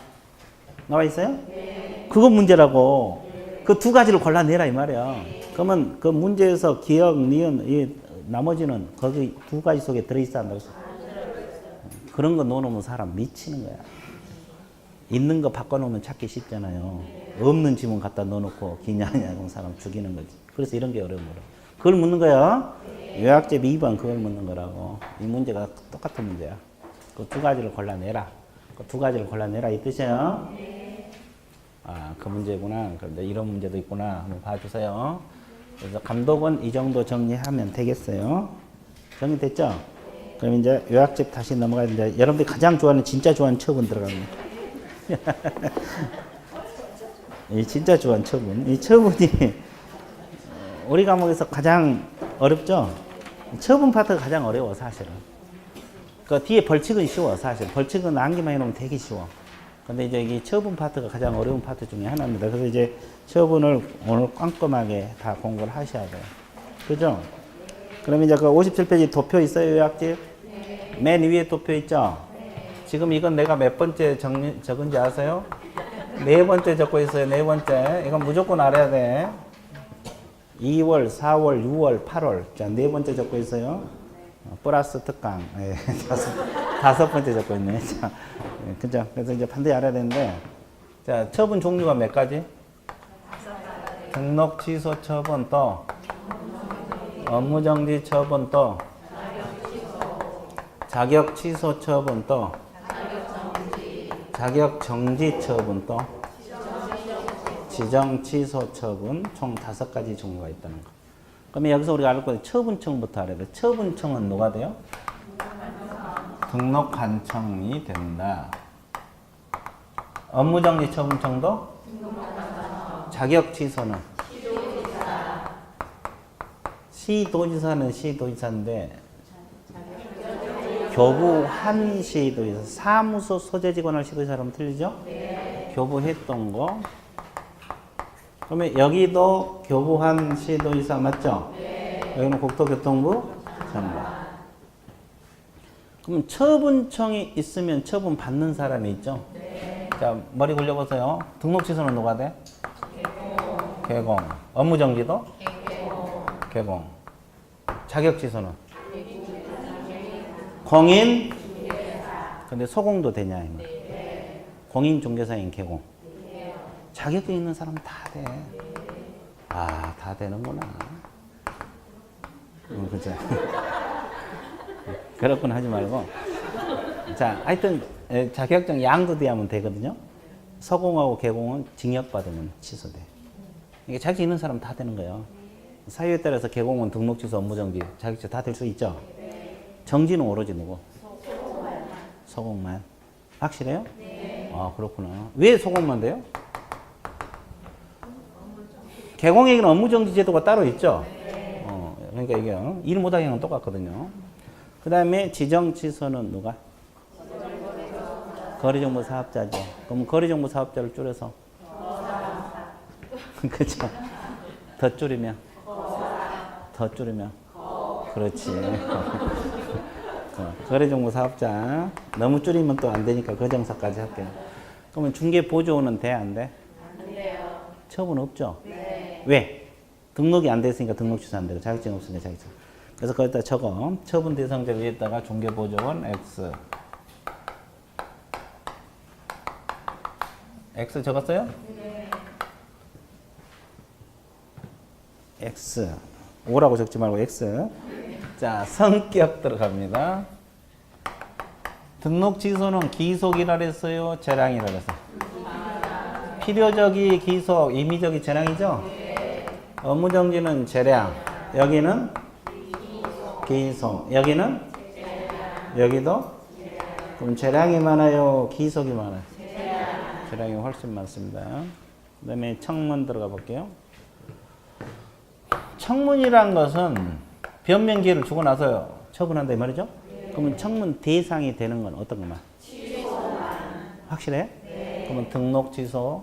나와 있어요? 네. 그거 문제라고. 네. 그 두 가지를 골라내라 이 말이야. 네. 그러면 그 문제에서 기억, 니은, 이 나머지는 거기 두 가지 속에 들어있어 한다고. 그런 거 넣어놓으면 사람 미치는 거야. 있는 거 바꿔놓으면 찾기 쉽잖아요. 없는 지문 갖다 넣어놓고 기냐냐 그런 사람 죽이는 거지. 그래서 이런 게 어려운 거라. 그걸 묻는 거야. 요약집 2번 그걸 묻는 거라고. 이 문제가 똑같은 문제야. 그 두 가지를 골라내라. 그 두 가지를 골라내라 이 뜻이에요. 아, 그 문제구나. 그런데 이런 문제도 있구나. 한번 봐주세요. 그래서 감독은 이 정도 정리하면 되겠어요. 정리됐죠? 그럼 이제 요약집 다시 넘어가는데 여러분들이 가장 좋아하는 진짜 좋아하는 처분 들어갑니다. 이 진짜 좋아하는 처분. 이 처분이 우리 과목에서 가장 어렵죠? 처분 파트가 가장 어려워 사실은. 그 뒤에 벌칙은 쉬워 사실. 벌칙은 암기만 해놓으면 되게 쉬워. 근데 이제 이 처분 파트가 가장 어려운 파트 중에 하나입니다. 그래서 이제 처분을 오늘 꼼꼼하게 다 공부를 하셔야 돼요. 그죠? 그럼 이제 그 57페이지 도표 있어요, 요약집? 네. 맨 위에 도표 있죠? 네. 지금 이건 내가 몇 번째 적은지 아세요? 네 번째 적고 있어요, 네 번째. 이건 무조건 알아야 돼. 2월, 4월, 6월, 8월. 자, 네 번째 적고 있어요. 플러스 특강. 네, 다섯 번째 적고 있네. 자, 네, 그죠? 그래서 이제 반드시 알아야 되는데. 자, 처분 종류가 몇 가지? 등록 취소 처분 또. 업무정지 처분 또 자격 취소 처분 또 자격 정지 처분 또 지정 취소 처분 총 5가지 종류가 있다는 거. 그러면 여기서 우리가 알 거예요. 처분청부터 알아야 돼. 처분청은 누가 돼요? 등록관청이 된다. 업무정지 처분청도 자격 취소는 시도지사는 시도지사인데 교부한 시도지사 사무소 소재 직원을 시도지사라면 틀리죠? 네. 교부했던 거. 그러면 여기도 교부한 시도지사 맞죠? 네. 여기는 국토교통부 장관. 그럼 처분청이 있으면 처분 받는 사람이 있죠? 네. 자, 머리 굴려보세요. 등록 취소는 누가 돼? 개공. 업무정지도? 개공. 자격 취소는? 공인? 근데 소공도 되냐? 공인 중개사인 개공. 자격증 있는 사람 다 돼. 아, 다 되는구나. 그죠? 그렇군 하지 말고. 자, 하여튼 자격증 양도돼야 하면 되거든요. 서공하고 개공은 징역받으면 취소돼. 이게 자격증 있는 사람 다 되는 거예요. 사유에 따라서 개공은 등록 취소, 업무정지, 자격증 다 될 수 있죠? 정지는 오로지 누구? 소공만. 확실해요? 네. 아, 그렇구나. 왜 소공만 돼요? 개공에게는 업무정지 제도가 따로 있죠? 네. 그러니까 이게 일 못하기는 똑같거든요. 그 다음에 지정 취소는 누가? 거래정보 사업자죠. 그럼 거래정보 사업자를 줄여서? 그죠? 더 줄이면? 더 줄이면? 그렇지. 거래정보 사업자. 너무 줄이면 또 안 되니까 거정사까지 할게요. 그러면 중개보조원은 돼, 안 돼? 안 돼요. 처분 없죠? 네. 왜? 등록이 안 됐으니까 등록 취소 안 되고 자격증 없으니까 자격증. 그래서 거기다 적어. 처분 대상자 위에다가 중개보조원 X. X 적었어요? 네. X. 5라고 적지 말고 X. 자, 성격 들어갑니다. 등록 취소는 기속이라 그랬어요? 재량이라 그랬어요? 필요적이 기속, 임의적이 재량이죠? 업무정지는 재량. 여기는 기속. 여기는? 여기도? 그럼 재량이 많아요? 기속이 많아요? 재량이 훨씬 많습니다. 그 다음에 청문 들어가 볼게요. 청문이란 것은 변명 기회를 주고 나서 처분한다 이 말이죠? 그러면 청문 대상이 되는 건 어떤 것만? 확실해? 그러면 등록 취소,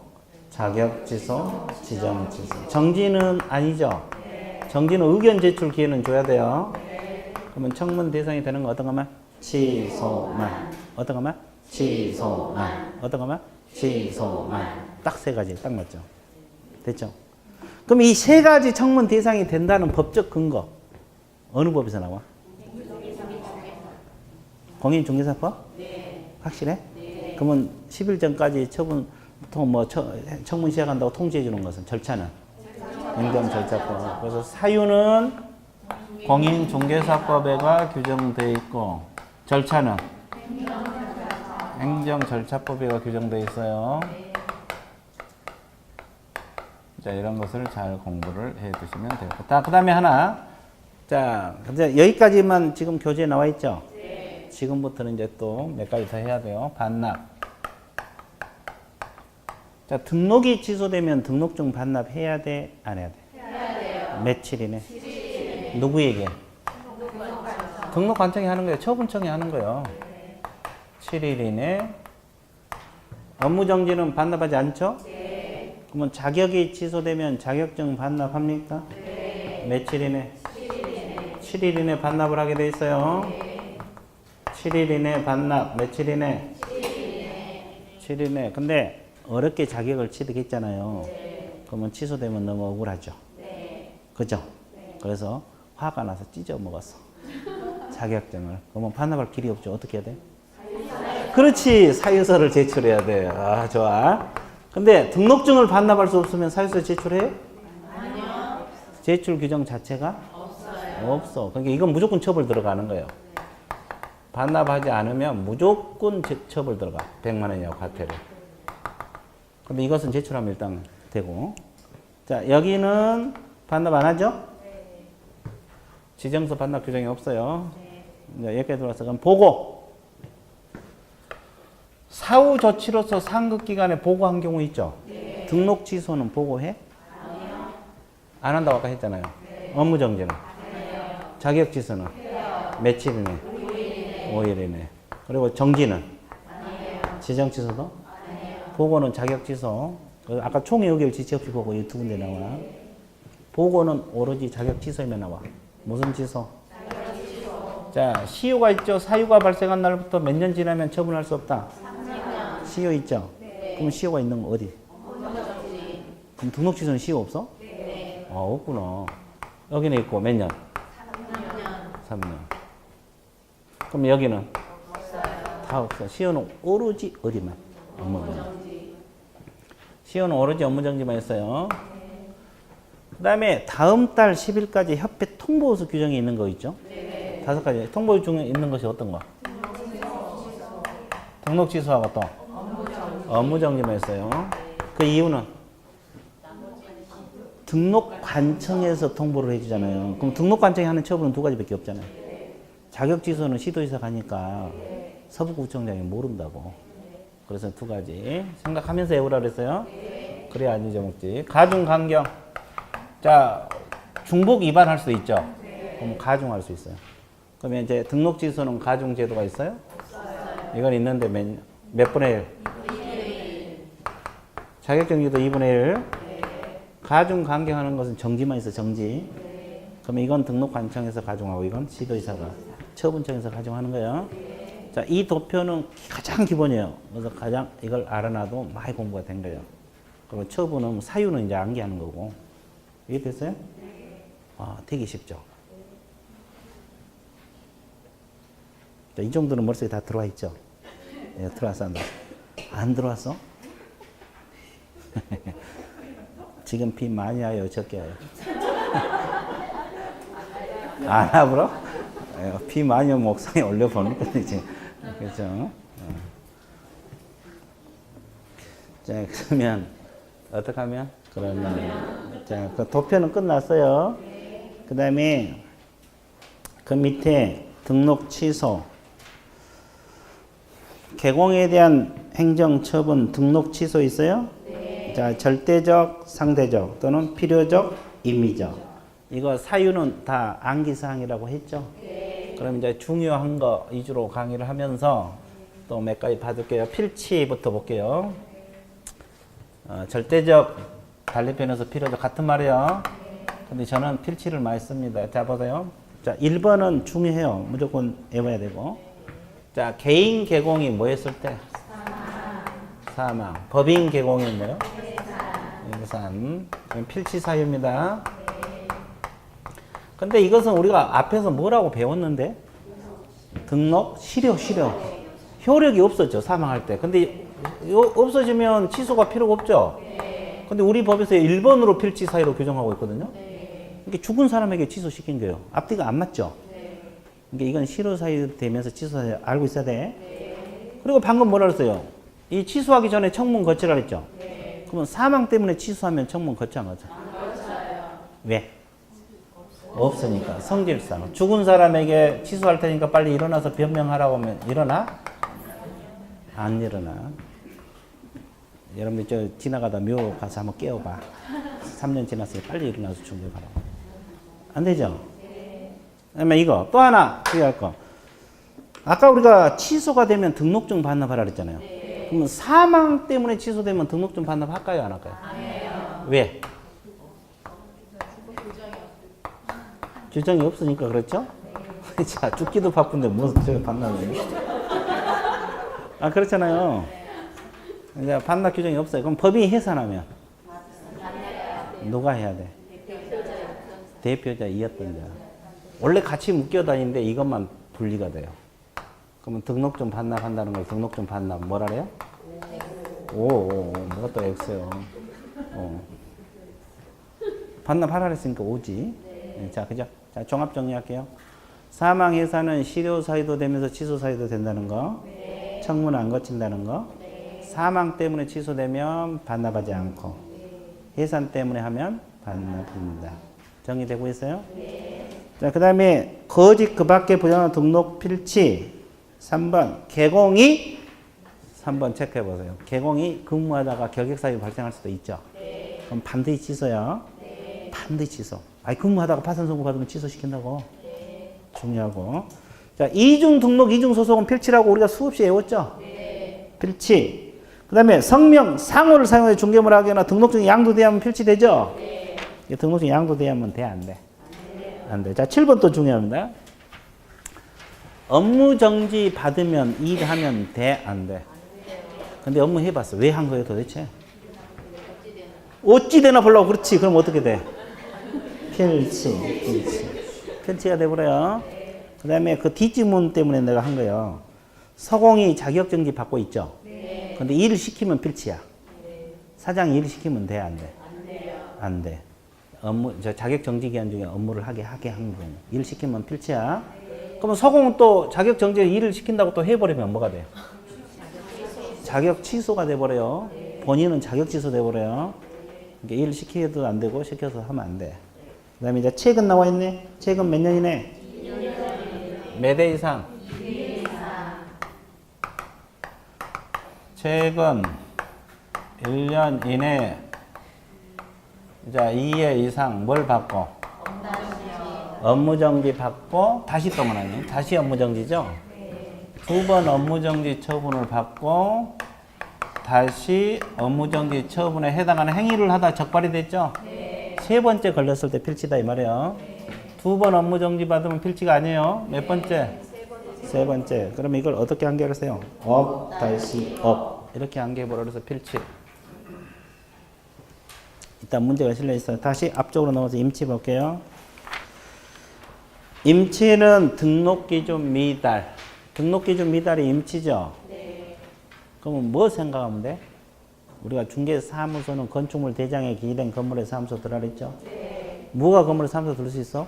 자격 취소, 지정 취소. 정지는 아니죠? 정지는 의견 제출 기회는 줘야 돼요. 그러면 청문 대상이 되는 건 어떤 것만? 취소만. 어떤 것만? 취소만. 어떤 것만? 취소만. 딱 세 가지 딱 맞죠? 됐죠? 그럼 이 세 가지 청문 대상이 된다는 법적 근거 어느 법에서 나와? 공인중개사법? 네. 확실해? 네. 그러면 10일 전까지 처분 청문 시작한다고 통지해 주는 것은 절차는 행정절차법. 그래서 사유는 공인중개사법에가 규정되어 있고 절차는 행정절차법에가 규정되어 있어요. 자, 이런 것을 잘 공부를 해 두시면 되고. 그 다음에 하나. 자, 이제 여기까지만 지금 교재에 나와 있죠? 네. 지금부터는 이제 또 몇 가지 더 해야 돼요. 반납. 자, 등록이 취소되면 등록증 반납해야 돼? 안 해야 돼? 해야 돼요. 며칠이네? 7일. 누구에게? 등록 관청이 하는 거예요. 처분청이 하는 거예요. 네. 7일 이내. 업무정지는 반납하지 않죠? 네. 그러면 자격이 취소되면 자격증 반납합니까? 네. 며칠이네? 7일 이내 반납을 하게 돼 있어요. 네. 7일 이내 반납. 며칠 이내? 7일 이내. 근데 어렵게 자격을 취득했잖아요. 네. 그러면 취소되면 너무 억울하죠. 네. 그죠? 네. 그래서 화가 나서 찢어 먹었어. 자격증을. 그러면 반납할 길이 없죠. 어떻게 해야 돼? 그렇지. 사유서를 제출해야 돼. 아, 좋아. 근데 등록증을 반납할 수 없으면 사유서 제출해요? 아니요. 제출 규정 자체가? 없어. 그러니까 이건 무조건 처벌 들어가는 거예요. 반납하지 않으면 무조건 처벌 들어가. 100만 원 이하 과태료. 근데 이것은 제출하면 일단 되고. 자, 여기는 반납 안 하죠? 지정서 반납 규정이 없어요. 이제 여기까지 들어와서 그럼 보고. 사후 조치로서 상급기관에 보고한 경우 있죠? 네. 등록 취소는 보고해? 아니요. 안 한다고 아까 했잖아요. 네. 업무정지는? 자격 취소는? 며칠 이내? 5일 이내. 그리고 정지는? 지정 취소도? 보고는 자격 취소. 아까 총회 의결 지체 없이 보고 이 두 군데 나와. 보고는 오로지 자격 취소에만 나와. 무슨 취소? 자격 취소. 자, 시효가 있죠. 사유가 발생한 날부터 몇 년 지나면 처분할 수 없다. 3년. 시효 있죠. 네. 그럼 시효가 있는 거 어디? 그럼 등록 취소는 시효 없어? 네. 아, 없구나. 여기는 있고 몇 년? 3년. 그럼 여기는? 없어요. 다 없어. 시효는 오로지 어디만? 업무정지. 시효는 오로지 업무정지만 있어요. 그 다음에 다음 달 10일까지 협회 통보호수 규정이 있는 거 있죠? 네. 5가지. 통보 중에 있는 것이 어떤 거? 등록 취소하고 또? 업무정지만 있어요. 그 이유는? 등록관청에서 통보를 해주잖아요. 그럼 등록관청이 하는 처분은 두 가지밖에 없잖아요. 자격 취소는 시도지사 가니까 서부구청장이 모른다고. 그래서 두 가지 생각하면서 외우라 그랬어요. 그래야 안 잊어먹지. 가중강경. 자, 중복 위반할 수 있죠. 그럼 가중할 수 있어요. 그러면 이제 등록 취소는 가중 제도가 있어요? 이건 있는데 몇 분의 1? 2분의 1. 자격정지도 2분의 1. 가중 강경하는 것은 정지만 있어, 정지. 그러면 이건 등록관청에서 가중하고 이건 시도지사가. 처분청에서 가정하는 거예요. 자, 이 도표는 가장 기본이에요. 그래서 가장 이걸 알아놔도 많이 공부가 된 거예요. 그리고 처분은 사유는 이제 암기하는 거고. 이해됐어요? 되게 쉽죠. 자, 이 정도는 머릿속에 다 들어와 있죠. 예, 들어왔어, 안 들어왔어? 지금 비 많이 와요, 적게 와요? 안 와버려? 비 많이 오면 옥상에 올려보는 거지. 그렇죠? 자, 그러면, 어떻게 하면? 그러면, 자, 그 도표는 끝났어요. 그 다음에, 그 밑에 등록 취소. 개공에 대한 행정 처분 등록 취소 있어요? 네. 자, 절대적, 상대적 또는 필요적, 임의적. 이거 사유는 다 암기사항이라고 했죠? 네. 그럼 이제 중요한 거 위주로 강의를 하면서 또 몇 가지 봐둘게요. 필치부터 볼게요. 절대적, 달리편에서 필요적 같은 말이에요. 근데 저는 필치를 많이 씁니다. 자, 보세요. 자, 1번은 중요해요. 무조건 외워야 되고. 자, 개인 개공이 뭐 했을 때? 사망. 법인 개공이 뭐요? 유산. 필치 사유입니다. 근데 이것은 우리가 앞에서 뭐라고 배웠는데? 등록? 실효. 효력이 없었죠, 사망할 때. 근데 없어지면 취소가 필요가 없죠? 근데 우리 법에서 1번으로 필치 사유로 규정하고 있거든요? 이게 죽은 사람에게 취소시킨 거예요. 앞뒤가 안 맞죠? 그러니까 이건 실효 사유 되면서 취소 사유 알고 있어야 돼. 그리고 방금 뭐라 그랬어요? 이 취소하기 전에 청문 거치라 그랬죠? 그러면 사망 때문에 취소하면 청문 거치 안 거쳐? 왜? 없으니까. 성질상. 죽은 사람에게 취소할 테니까 빨리 일어나서 변명하라고 하면 일어나? 안 일어나. 여러분들 저 지나가다 묘 가서 한번 깨워봐. 3년 지났으니 빨리 일어나서 중재하라고. 안 되죠? 그다음에 이거 또 하나 주의할 거. 아까 우리가 취소가 되면 등록증 반납하라 그랬잖아요. 그러면 사망 때문에 취소되면 등록증 반납할까요, 안 할까요? 안 해요. 왜? 규정이 없으니까 그렇죠? 자, 죽기도 바쁜데 무슨 저기 반납을 해요? 그렇잖아요. 이제 반납 규정이 없어요. 그럼 법인이 해산하면 누가 해야 돼? 대표자 이었던 자. 원래 같이 묶여 다니는데 이것만 분리가 돼요. 그러면 등록증 반납한다는 걸 등록증 반납 뭐라 그래요? 뭐가 또 X요. 반납하라 그랬으니까 오지. 네, 자, 그죠? 자, 종합 정리할게요. 사망 해산은 실효 사유도 되면서 취소 사유도 된다는 거. 청문 안 거친다는 거. 사망 때문에 취소되면 반납하지 않고 해산 때문에 하면 반납합니다. 정리되고 있어요? 자, 그 다음에 거짓 그 밖에 부정한 등록 필치 3번 개공이 3번 체크해 보세요. 개공이 근무하다가 결격사유 발생할 수도 있죠. 그럼 반드시 취소요. 반드시 취소. 근무하다가 파산 선고 받으면 취소시킨다고. 중요하고. 자, 이중 등록, 이중 소송은 필치라고 우리가 수없이 외웠죠? 필치. 그 다음에 성명, 상호를 사용해 중개물을 하거나 등록증이 양도돼야 하면 필치되죠? 등록증이 양도돼야 하면 돼, 안 돼? 안 돼. 자, 7번 또 중요합니다. 업무 정지 받으면 일하면 돼, 안 돼? 근데 업무 해봤어. 왜 한 거예요, 도대체? 어찌 되나 보려고. 그렇지. 그럼 어떻게 돼? 필치가 돼버려요. 그 다음에 그 뒷지문 때문에 내가 한 거예요. 서공이 자격정지 받고 있죠? 근데 일을 시키면 필치야. 사장이 일을 시키면 돼, 안 돼? 안 돼. 자격정지 기간 중에 업무를 하게 한 경우. 일 시키면 필치야. 그러면 서공은 또 자격정지 일을 시킨다고 또 해버리면 뭐가 돼요? 자격 취소가 돼버려요. 본인은 자격 취소 돼버려요. 그러니까 일을 시켜도 안 되고 시켜서 하면 안 돼. 그 다음에 이제 최근 나와 있네. 최근 몇 년이네? 2년. 몇 회 이상? 2회 이상. 최근 1년 이내 자 2회 이상 뭘 받고? 업무정지 받고 다시 또만 하네. 다시 업무정지죠? 두 번 업무정지 처분을 받고 다시 업무정지 처분에 해당하는 행위를 하다 적발이 됐죠? 세 번째 걸렸을 때 필치다 이 말이에요. 두 번 업무정지 받으면 필치가 아니에요. 몇 번째? 세 번째. 그러면 이걸 어떻게 한계를 세요? 업, 다시 업. 이렇게 한계해보라 그래서 필치. 일단 문제가 실려 있어요. 다시 앞쪽으로 넘어서 임치 볼게요. 임치는 등록기준 미달. 등록기준 미달이 임치죠? 네. 그러면 뭐 생각하면 돼? 우리가 중개사무소는 건축물 대장에 기재된 건물의 사무소 들어라 그랬죠? 네. 무허가 건물의 사무소 들 수 있어?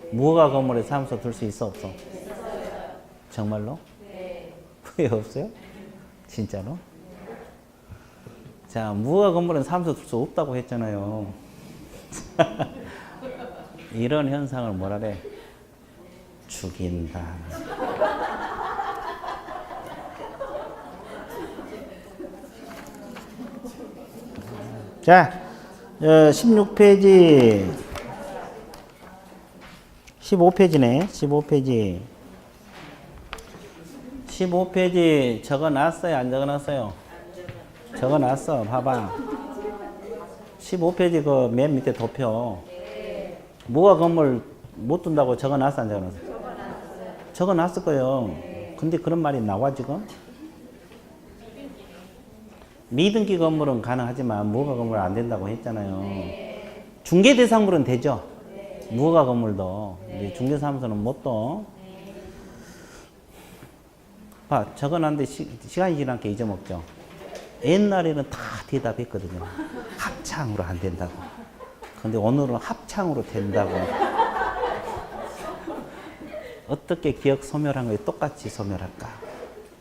네. 무허가 건물의 사무소 들 수 있어 없어? 있어요. 정말로? 네. 왜 없어요? 진짜로? 자, 무허가 건물은 사무소 둘 수 없다고 했잖아요. 이런 현상을 뭐라 그래? 죽인다. 자, 16페이지. 15페이지네. 15페이지. 15페이지 적어놨어요? 안 적어놨어요? 적어놨어. 봐봐. 15페이지 그 맨 밑에 도표. 무허가 건물 못 둔다고 적어놨어? 안 적어놨어? 적어놨을 거예요. 근데 그런 말이 나와 지금? 미등기 건물은 가능하지만 무허가 건물은 안 된다고 했잖아요. 중개대상물은 되죠? 무허가 건물도. 중개사무소는 못 둬. 봐, 적어놨는데 시간이 지나니까 잊어먹죠? 옛날에는 다 대답했거든요. 합창으로 안 된다고. 근데 오늘은 합창으로 된다고. 어떻게 기억 소멸한 걸 똑같이 소멸할까?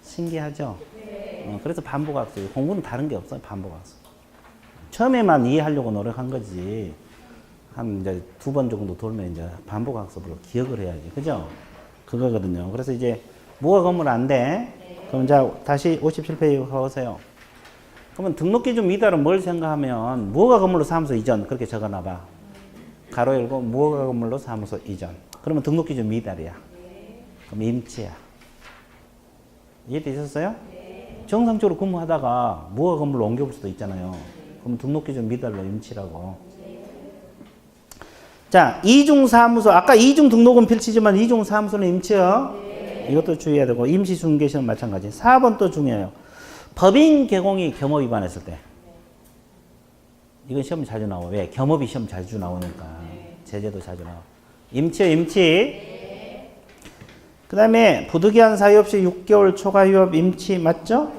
신기하죠? 그래서 반복학습. 공부는 다른 게 없어요. 반복학습. 처음에만 이해하려고 노력한 거지. 한 이제 2번 정도 돌면 이제 반복학습으로 기억을 해야지. 그죠? 그거거든요. 그래서 이제 무허가 건물 안 돼. 그럼 자 다시 57페이지 가보세요. 그러면 등록기준 미달은 뭘 생각하면 무허가 건물로 사무소 이전 그렇게 적어놔봐. 가로 열고 무허가 건물로 사무소 이전. 그러면 등록기준 미달이야. 그럼 임치야. 이해되셨어요? 정상적으로 근무하다가 무허가 건물로 옮겨볼 수도 있잖아요. 그럼 등록기준 미달로 임치라고. 자, 이중사무소. 아까 이중 등록은 필치지만 이중사무소는 임치요. 이것도 주의해야 되고 임시중개시는 마찬가지. 4번 또 중요해요. 법인 개공이 겸업 위반했을 때. 이건 시험 자주 나와. 왜? 겸업이 시험 자주 나오니까. 제재도 자주 나와. 임치요, 임치. 그 다음에 부득이한 사유 없이 6개월 초과 휴업 임치 맞죠?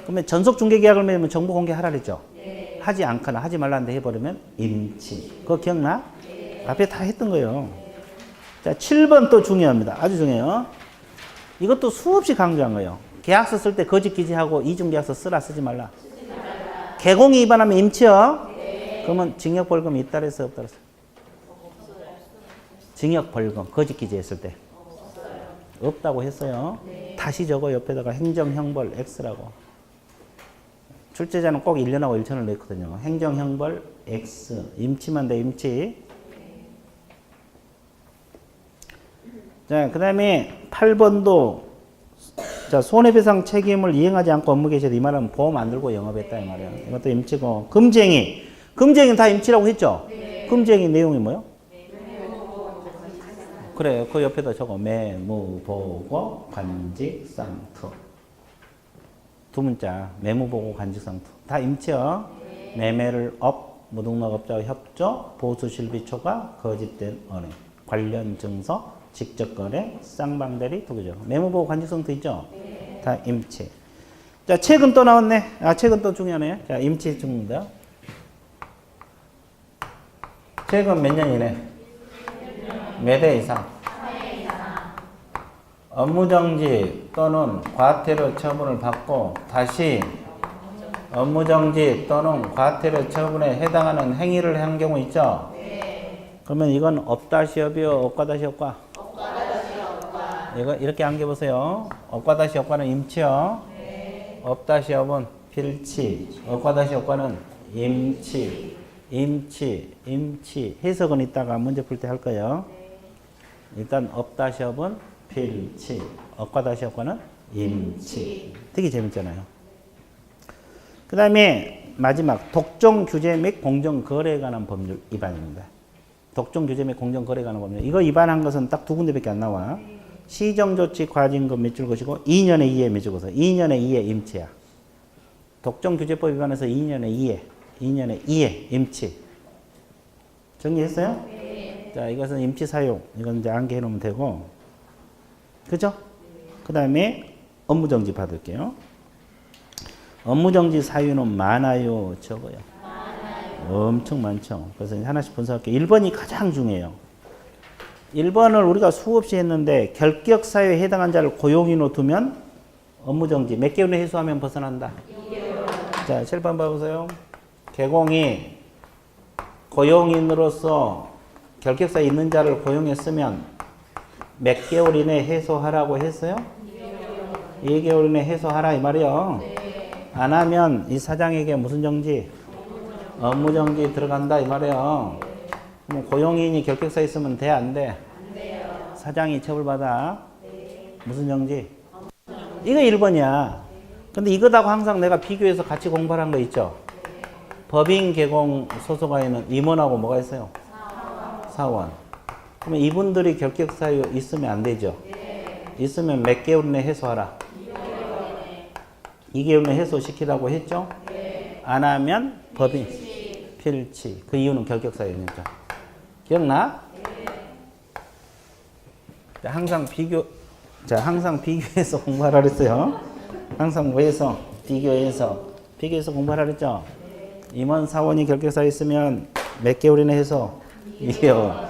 그러면 전속 중개계약을 맺으면 정보 공개하라 그랬죠? 하지 않거나 하지 말라는데 해버리면 임치. 그거 기억나? 앞에 다 했던 거예요. 자, 7번 또 중요합니다. 아주 중요해요. 이것도 수없이 강조한 거예요. 계약서 쓸 때 거짓 기재하고 이중계약서 쓰라 쓰지 말라. 개공이 위반하면 임치요. 그러면 징역벌금이 있다 그랬어요? 없다 그랬어요? 징역벌금 거짓 기재했을 때. 없다고 했어요. 다시 적어 옆에다가 행정형벌 X라고. 출제자는 꼭 1년하고 1천을 넣거든요. 행정형벌 X. 임치만 돼, 임치. 자, 그 다음에 8번도 자, 손해배상 책임을 이행하지 않고 업무 개시해도 이 말은 보험 안 들고 영업했다 이 말이에요. 이것도 임치고. 금쟁이. 금쟁이는 다 임치라고 했죠? 금쟁이 내용이 뭐요? 그래, 그 옆에다 적어. 매무보고 관직상투. 두 문자. 매무보고 관직상투. 다 임치요. 매매를 무등록업자와 협조, 보수실비 초과, 거짓된 언행, 관련 증서, 직접 거래, 쌍방대리, 도구죠. 매무보고 관직상투 있죠? 다 임치. 자, 책은 또 나왔네. 아, 책은 또 중요하네. 자, 임치 중입니다. 책은 몇 년이네? 몇 회 이상? 업무정지 또는 과태료 처분을 받고 다시 업무정지 또는 과태료 처분에 해당하는 행위를 한 경우 있죠? 그러면 이건 업다시업이요? 업과다시업과? 이거 이렇게 안겨보세요. 업과다시업과는 임치요. 업다시업은 필치. 업과다시업과는 임치. 임치. 해석은 이따가 문제 풀 때 할 거예요. 일단 업다시업은 필치. 업과다시업과는 임치. 되게 재밌잖아요. 그 다음에 마지막 독점규제 및 공정거래에 관한 법률 위반입니다. 독점규제 및 공정거래에 관한 법률. 이거 위반한 것은 딱 두 군데밖에 안 나와. 시정조치 과징금 몇 줄 것이고 2년에 2회 몇 줄 것이고 2년에 2회 임치야. 독점규제법 위반해서 2년에 2회 임치. 정리했어요? 네. 자, 이것은 임치 사용. 이건 이제 암기해 놓으면 되고. 그죠? 그 다음에 업무정지 받을게요. 업무정지 사유는 많아요, 적어요? 많아요. 엄청 많죠. 그래서 하나씩 분석할게요. 1번이 가장 중요해요. 1번을 우리가 수없이 했는데 결격 사유에 해당한 자를 고용인으로 두면 업무정지 몇 개월 내에 해소하면 벗어난다. 2개월. 자, 7번 봐보세요. 개공이 고용인으로서 결격사에 있는 자를 고용했으면 몇 개월 이내에 해소하라고 했어요? 2개월 이내에 해소하라 이 말이요. 네. 안 하면 이 사장에게 무슨 정지? 업무정지 들어간다 이 말이에요. 그럼 고용인이 결격사에 있으면 돼, 안 돼? 안 돼요. 사장이 처벌받아. 네. 무슨 정지? 이거 1번이야. 근데 이거하고 항상 내가 비교해서 같이 공부한 거 있죠? 네. 법인 개공 소속아에는 임원하고 뭐가 있어요? 사원. 그러면 이분들이 결격 사유 있으면 안 되죠? 네. 있으면 몇 개월 내에 해소하라? 2개월 내에 해소시키라고 했죠? 네. 안 하면 법인 필치. 그 이유는 결격 사유니까. 기억나? 네. 항상 비교해서 공부하라 그랬어요. 항상 뭐해서? 비교해서 공부하라 그랬죠? 네. 임원 사원이 결격 사유 있으면 몇 개월 이내 해소? 2개월.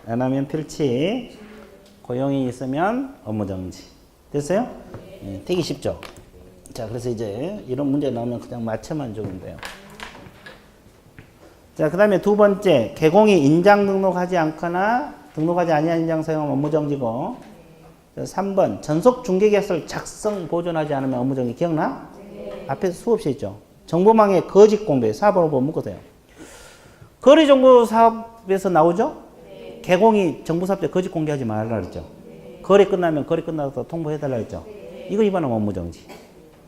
안 하면 필치. 고용이 있으면 업무정지. 됐어요? 네, 되게 쉽죠? 자, 그래서 이제 이런 문제 나오면 그냥 맞춰만 주면 돼요. 자, 그 다음에 두 번째. 개공이 인장 등록하지 않거나 등록하지 아니한 인장 사용하면 업무정지고. 3번. 전속 중개계약서를 작성 보존하지 않으면 업무정지. 기억나? 네. 앞에서 수없이 있죠? 정보망의 거짓 공개. 4번, 5번 묶으세요. 거래정보 사업에서 나오죠? 네. 개공이 정보사업 때 거짓 공개하지 말라 그랬죠? 네. 거래 끝나면 거래 끝나서 통보해달라 그랬죠? 네. 이거 위반하면 업무정지.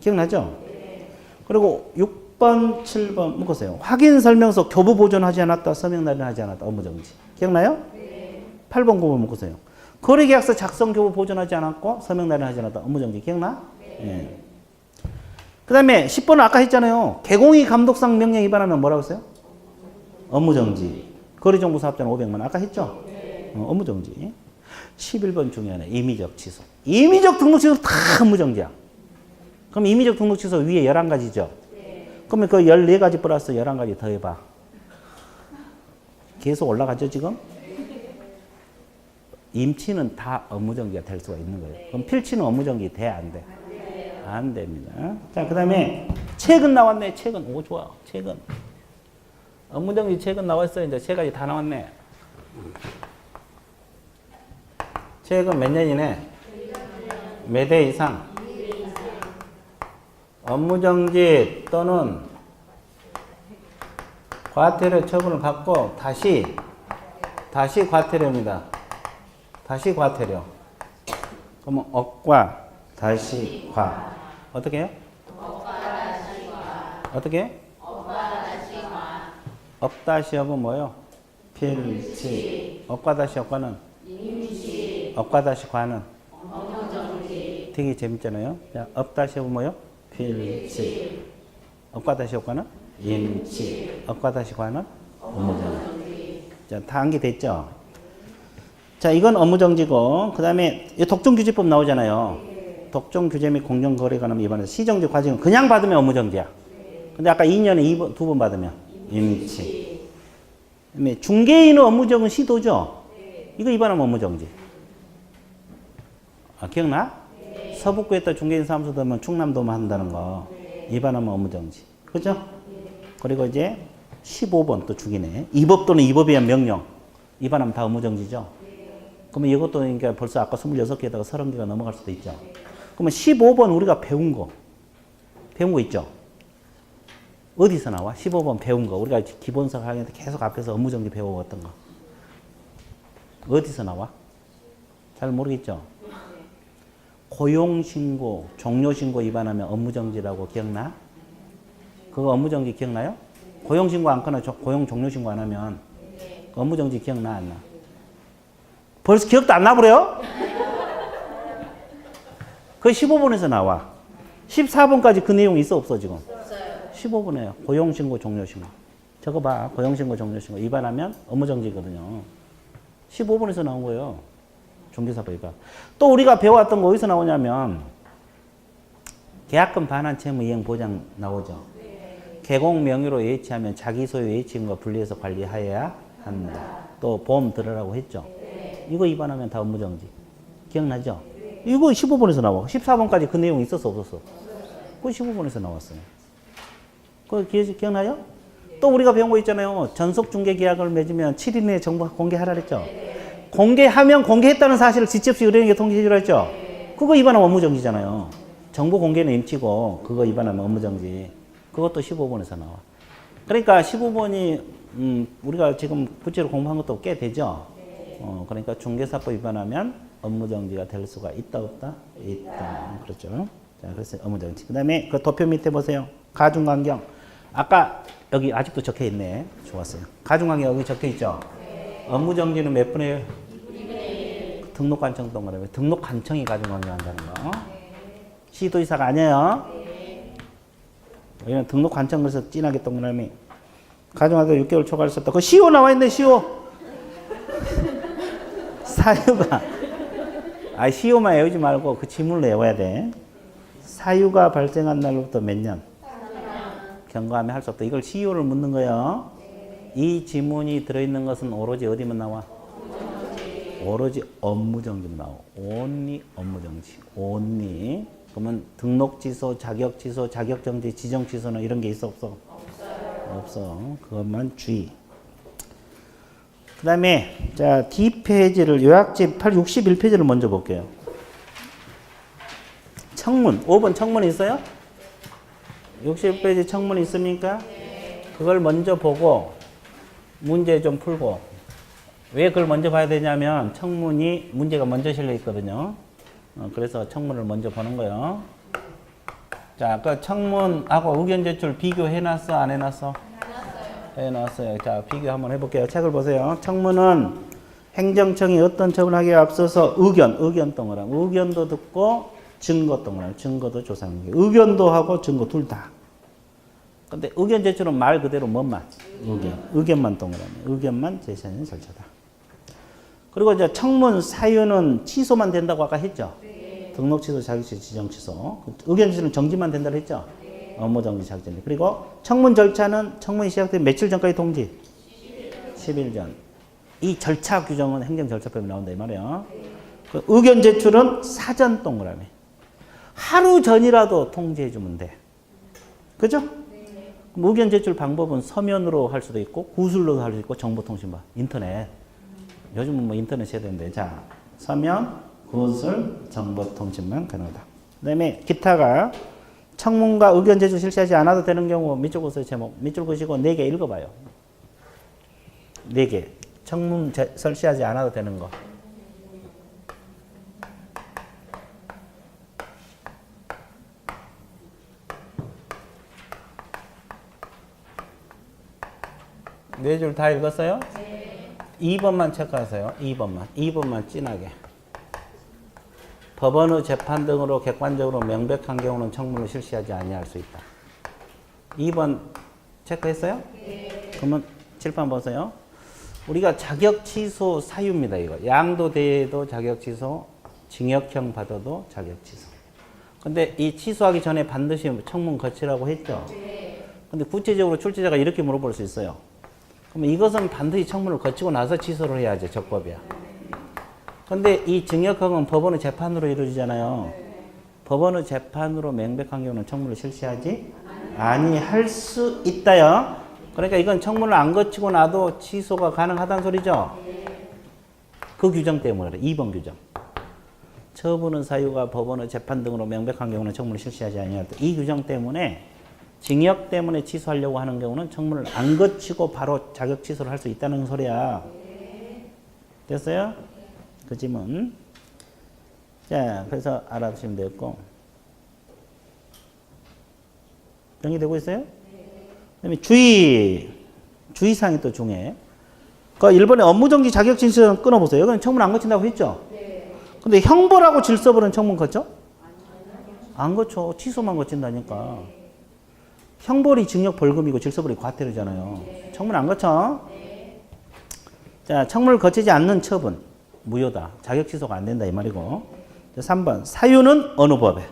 기억나죠? 네. 그리고 6번, 7번 묶으세요. 확인 설명서 교부 보존하지 않았다, 서명 날인하지 않았다, 업무정지. 기억나요? 네. 8번, 9번 묶으세요. 거래계약서 작성 교부 보존하지 않았고 서명 날인하지 않았다, 업무정지. 기억나? 네. 네. 그 다음에 10번은 아까 했잖아요. 개공이 감독상 명령 위반하면 뭐라고 했어요? 업무정지. 거래정보사업자는 500만. 아까 했죠? 네. 업무정지. 11번 중요하네. 임의적 취소. 임의적 등록 취소 다 업무정지야. 그럼 임의적 등록 취소 위에 11가지죠? 네. 그러면 그 14가지 플러스 11가지 더 해봐. 계속 올라가죠, 지금? 임치는 다 업무정지가 될 수가 있는 거예요. 그럼 필치는 업무정지 돼, 안 돼? 안 됩니다. 자, 그 다음에 최근 나왔네. 최근. 오, 좋아. 최근. 업무정지 최근 나왔어요. 이제 세 가지 다 나왔네. 최근 몇 년이네? 몇 회 이상? 업무정지 또는 과태료 처분을 받고 다시 과태료입니다. 다시 과태료. 그러면 억과 다시 과. 어떻게 해요? 어떻게 해? 억 다시 억은 뭐요? 필치. 억과 다시 억과는? 임치. 억과 다시 과는? 업무정지. 되게 재밌잖아요. 자, 억 다시 억은 뭐요? 필치. 억과 다시 억과는? 임치. 억과 다시 과는? 업무정지. 자, 다 암기됐죠? 자, 이건 업무정지고, 그 다음에 독점규제법 나오잖아요. 독점규제 및 공정거래관함 위반해서 시정지 과징은 그냥 받으면 업무정지야. 근데 아까 2년에 2번 받으면? 임치. 그다음에 중개인의 업무정은 시도죠? 이거 위반하면 업무정지. 아, 기억나? 서북구에다 중개인 사무소 들면 충남도만 한다는 거. 위반하면 업무정지. 그죠? 그리고 이제 15번 또 죽이네. 이 법 또는 이 법에 의한 명령. 위반하면 다 업무정지죠? 그러면 이것도 그러니까 벌써 아까 26개에다가 30개가 넘어갈 수도 있죠? 그러면 15번 우리가 배운 거 있죠? 어디서 나와? 15번 배운 거. 우리가 기본서 강의 때 계속 앞에서 업무정지 배워왔던 거. 어디서 나와? 잘 모르겠죠? 고용신고, 종료신고 위반하면 업무정지라고 기억나? 그거 업무정지 기억나요? 고용신고 안 거나 고용종료신고 안 하면 업무정지 기억나 안 나? 벌써 기억도 안 나버려요? 그 15번에서 나와. 14번까지 그 내용 있어 없어 지금? 15번에요. 고용신고 종료신고. 저거 봐. 고용신고 종료신고. 위반하면 업무정지거든요. 15번에서 나온 거예요. 중개사법 위반. 또 우리가 배워왔던 거 어디서 나오냐면 계약금 반환 채무 이행 보장 나오죠. 개공 명의로 예치하면 자기 소유 예치인과 분리해서 관리하여야 한다. 또 보험 들으라고 했죠. 이거 위반하면 다 업무정지. 기억나죠? 이거 15번에서 나와. 14번까지 그 내용 있었어 없었어? 그거 15번에서 나왔어요. 그거 기억나요? 또 우리가 배운 거 있잖아요. 전속중개계약을 맺으면 7일 내에 정보 공개하라 그랬죠. 공개하면 공개했다는 사실을 지체 없이 의뢰인에게 통지해 주라 했죠. 그거 위반하면 업무정지잖아요. 정보 공개는 임치고 그거 위반하면 업무정지. 그것도 15번에서 나와. 그러니까 15번이 우리가 지금 구체로 공부한 것도 꽤 되죠. 그러니까 중개사법 위반하면 업무정지가 될 수가 있다 없다? 있다. 그렇죠. 자, 그래서 업무정지. 그 다음에 그 도표 밑에 보세요. 가중관경. 아까 여기 아직도 적혀 있네. 좋았어요. 가중관경 여기 적혀 있죠. 업무정지는 몇 분의 1? 등록관청 동그라미. 등록관청이 가중관경 한다는 거. 시도지사가 아니에요. 여기는 등록관청 그래서 진하게 동그라미. 가중하도 6개월 초과할 수 없다. 그 시효 나와 있네, 시효. 사유가. 시효만 외우지 말고 그 지문을 외워야 돼. 사유가 발생한 날로부터 몇 년? 경과하면 할 수 없다. 이걸 시효를 묻는 거예요. 이 지문이 들어있는 것은 오로지 어디만 나와? 오로지 업무정지만 나와. only 업무정지. only. 그러면 등록 취소, 자격 취소, 자격 정지, 지정 취소는 이런 게 있어 없어? 없어. 그것만 주의. 그 다음에 자 D페이지를 요약집 61페이지를 먼저 볼게요. 청문. 5번 청문 있어요? 61페이지 청문 있습니까? 그걸 먼저 보고 문제 좀 풀고. 왜 그걸 먼저 봐야 되냐면 청문이 문제가 먼저 실려 있거든요. 그래서 청문을 먼저 보는 거예요. 자, 그 청문하고 의견 제출 비교해놨어? 안 해놨어? 해놨어요. 자, 비교 한번 해볼게요. 책을 보세요. 청문은 행정청이 어떤 처분하기에 앞서서 의견 동그라미. 의견도 듣고 증거 동그라미. 증거도 조사하는 게. 의견도 하고 증거 둘 다. 근데 의견 제출은 말 그대로 뭔만? 의견만 동그라미. 의견만 제시하는 절차다. 그리고 이제 청문 사유는 취소만 된다고 아까 했죠? 등록 취소, 자격 취소, 지정 취소. 의견 제출은 정지만 된다고 했죠? 업무 정지, 자격 정지. 그리고 청문 절차는 청문이 시작된 며칠 전까지 통지? 10일 전. 이 절차 규정은 행정절차법에 나온다 이 말이에요. 그 의견 제출은 사전 동그라미. 하루 전이라도 통지해 주면 돼. 그죠? 그럼 의견 제출 방법은 서면으로 할 수도 있고 구술로도 할 수 있고 정보통신망, 인터넷. 요즘은 뭐 인터넷 해야 되는데 자 서면, 구술, 정보통신망 가능하다. 그 다음에 기타가 청문과 의견 제출 실시하지 않아도 되는 경우 밑줄 보세요. 제목 밑줄 보시고 4개 읽어봐요. 4개. 청문 실시하지 않아도 되는 거. 네 줄 다 읽었어요? 네. 2번만 체크하세요. 2번만 진하게. 법원의 재판 등으로 객관적으로 명백한 경우는 청문을 실시하지 아니할 수 있다. 2번 체크했어요? 네. 그러면 칠판 보세요. 우리가 자격 취소 사유입니다. 이거 양도 대도 자격 취소, 징역형 받아도 자격 취소. 근데 이 취소하기 전에 반드시 청문 거치라고 했죠. 근데 구체적으로 출제자가 이렇게 물어볼 수 있어요. 그러면 이것은 반드시 청문을 거치고 나서 취소를 해야지 적법이야. 근데 이 징역형은 법원의 재판으로 이루어지잖아요. 법원의 재판으로 명백한 경우는 청문을 실시하지 아니할 수 있다요. 그러니까 이건 청문을 안 거치고 나도 취소가 가능하다는 소리죠. 그 규정 때문에 그래. 2번 규정. 처분의 사유가 법원의 재판 등으로 명백한 경우는 청문을 실시하지 아니할 때. 이 규정 때문에 징역 때문에 취소하려고 하는 경우는 청문을 안 거치고 바로 자격 취소를 할 수 있다는 소리야. 됐어요? 그 지문. 자, 그래서 알아두시면 되겠고. 정리되고 있어요? 그다음에 주의사항이 또 중요해. 그 일본의 업무정지 자격증 끊어보세요. 여기는 청문 안 거친다고 했죠? 근데 형벌하고 질서벌은 청문 거쳐? 안 거쳐. 취소만 거친다니까. 형벌이 징역 벌금이고 질서벌이 과태료잖아요. 청문 안 거쳐? 자, 청문을 거치지 않는 처분. 무효다. 자격 취소가 안 된다 이 말이고. 3번. 사유는 어느 법에?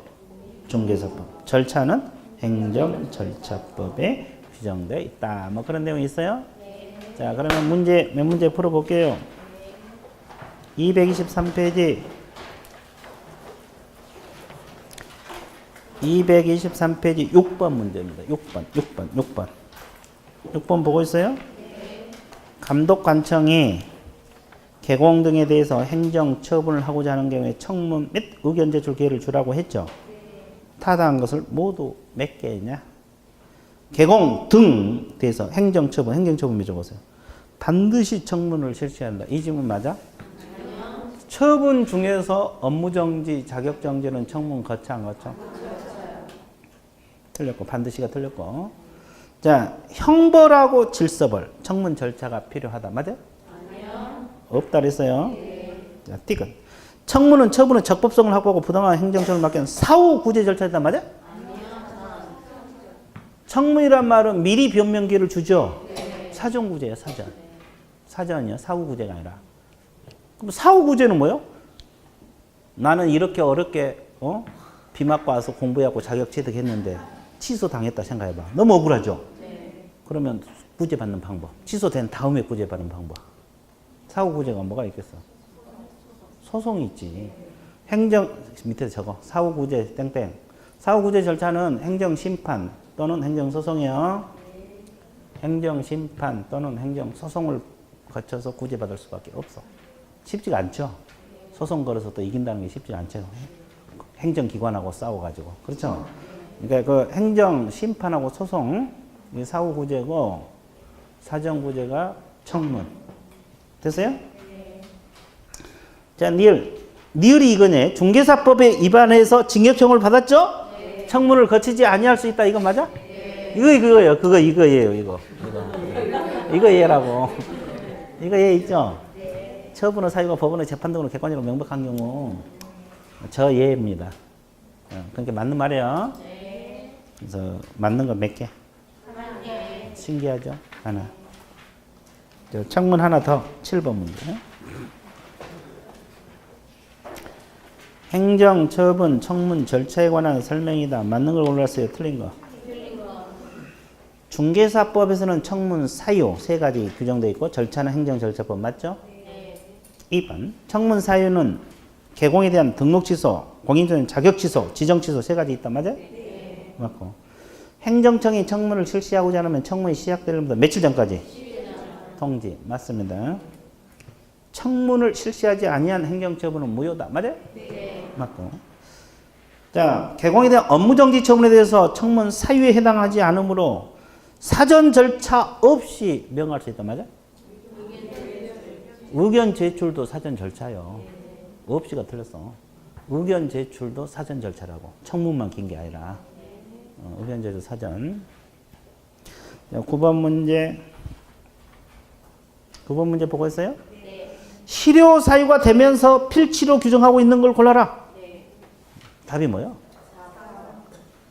중개사법. 절차는 행정절차법에 규정되어 있다. 뭐 그런 내용이 있어요? 자, 그러면 문제 몇 문제 풀어볼게요. 223페이지. 223페이지 6번 문제입니다. 6번 보고 있어요? 감독관청이 개공 등에 대해서 행정 처분을 하고자 하는 경우에 청문 및 의견 제출 기회를 주라고 했죠. 타당한 것을 모두 몇 개냐? 개공 등 대해서 행정 처분 맺어보세요. 반드시 청문을 실시한다. 이 질문 맞아? 처분 중에서 업무정지, 자격정지는 청문 거쳐 안 거쳐? 틀렸고 반드시가 틀렸고. 자, 형벌하고 질서벌 청문 절차가 필요하다. 맞아요? 아니요. 없다 그랬어요. 네. 자, 띠근. 청문은 처분은 적법성을 확보하고 부당한 행정처분을 막기는 사후 구제 절차다. 맞아요? 아니요. 청문이란 말은 미리 변명 기회를 주죠. 네. 사전 구제예요. 사전. 사전이요. 사후 구제가 아니라. 그럼 사후 구제는 뭐예요? 나는 이렇게 어렵게 비 맞고 와서 공부해갖고 자격 취득했는데 취소당했다 생각해봐. 너무 억울하죠? 네. 그러면 구제받는 방법. 취소된 다음에 구제받는 방법. 사후 구제가 뭐가 있겠어? 소송이 있지. 행정, 밑에 적어. 사후 구제 땡땡. 사후 구제 절차는 행정심판 또는 행정소송이요. 행정심판 또는 행정소송을 거쳐서 구제받을 수밖에 없어. 쉽지가 않죠? 소송 걸어서 또 이긴다는 게 쉽지 않죠? 행정기관하고 싸워가지고. 그렇죠? 그러니까 그 행정 심판하고 소송 이 사후 구제고 사전 구제가 청문. 됐어요? 네. 자, 니을이 이거네. 중개사법에 위반해서 징역형을 받았죠? 네. 청문을 거치지 아니할 수 있다. 이거 맞아? 네. 이거예요. 이거예요. 이거 얘라고. 이거 얘 있죠? 네. 처분의 사유가 법원의 재판 등으로 객관적으로 명백한 경우 저 얘입니다. 그러니까 맞는 말이에요. 네. 그래서 맞는 거 몇 개? 하나. 신기하죠? 하나. 청문 하나 더. 7번 문제. 행정, 처분, 청문 절차에 관한 설명이다. 맞는 걸 골랐어요? 틀린 거? 틀린 거. 중개사법에서는 청문 사유 3가지 규정되어 있고 절차는 행정절차법 맞죠? 네. 2번. 청문 사유는 개공에 대한 등록 취소, 공인전 자격 취소, 지정 취소 3가지 있다. 맞아요? 네. 맞고. 행정청이 청문을 실시하고자 하면 청문이 시작되려면 며칠 전까지? 10일 전. 통지. 맞습니다. 청문을 실시하지 아니한 행정처분은 무효다. 맞아요? 네. 맞고. 자, 개공에 대한 업무정지 처분에 대해서 청문 사유에 해당하지 않으므로 사전 절차 없이 명할 수 있다. 맞아요? 의견 제출도 사전 절차요. 없이가 틀렸어. 의견 제출도 사전 절차라고. 청문만 긴 게 아니라. 의견 제출 사전. 자, 9번 문제. 9번 문제 보고 있어요? 네. 실효 사유가 되면서 필치로 규정하고 있는 걸 골라라. 네. 답이 뭐예요?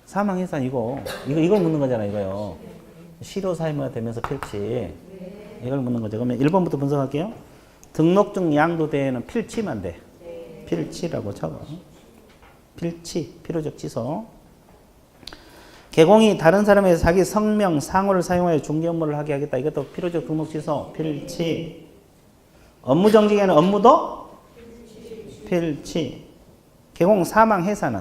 사망 해산 이걸 묻는 거잖아 이거요. 실효 사유가 되면서 필치. 네. 이걸 묻는 거죠. 그러면 1번부터 분석할게요. 등록증 양도대에는 필치만 돼. 네. 필치라고 적어. 필치, 필요적 취소. 개공이 다른 사람에게 자기 성명, 상호를 사용하여 중개 업무를 하게 하겠다. 이것도 필요적 등록 취소, 필치. 업무 정지에는 업무도 필치. 개공 사망 해산은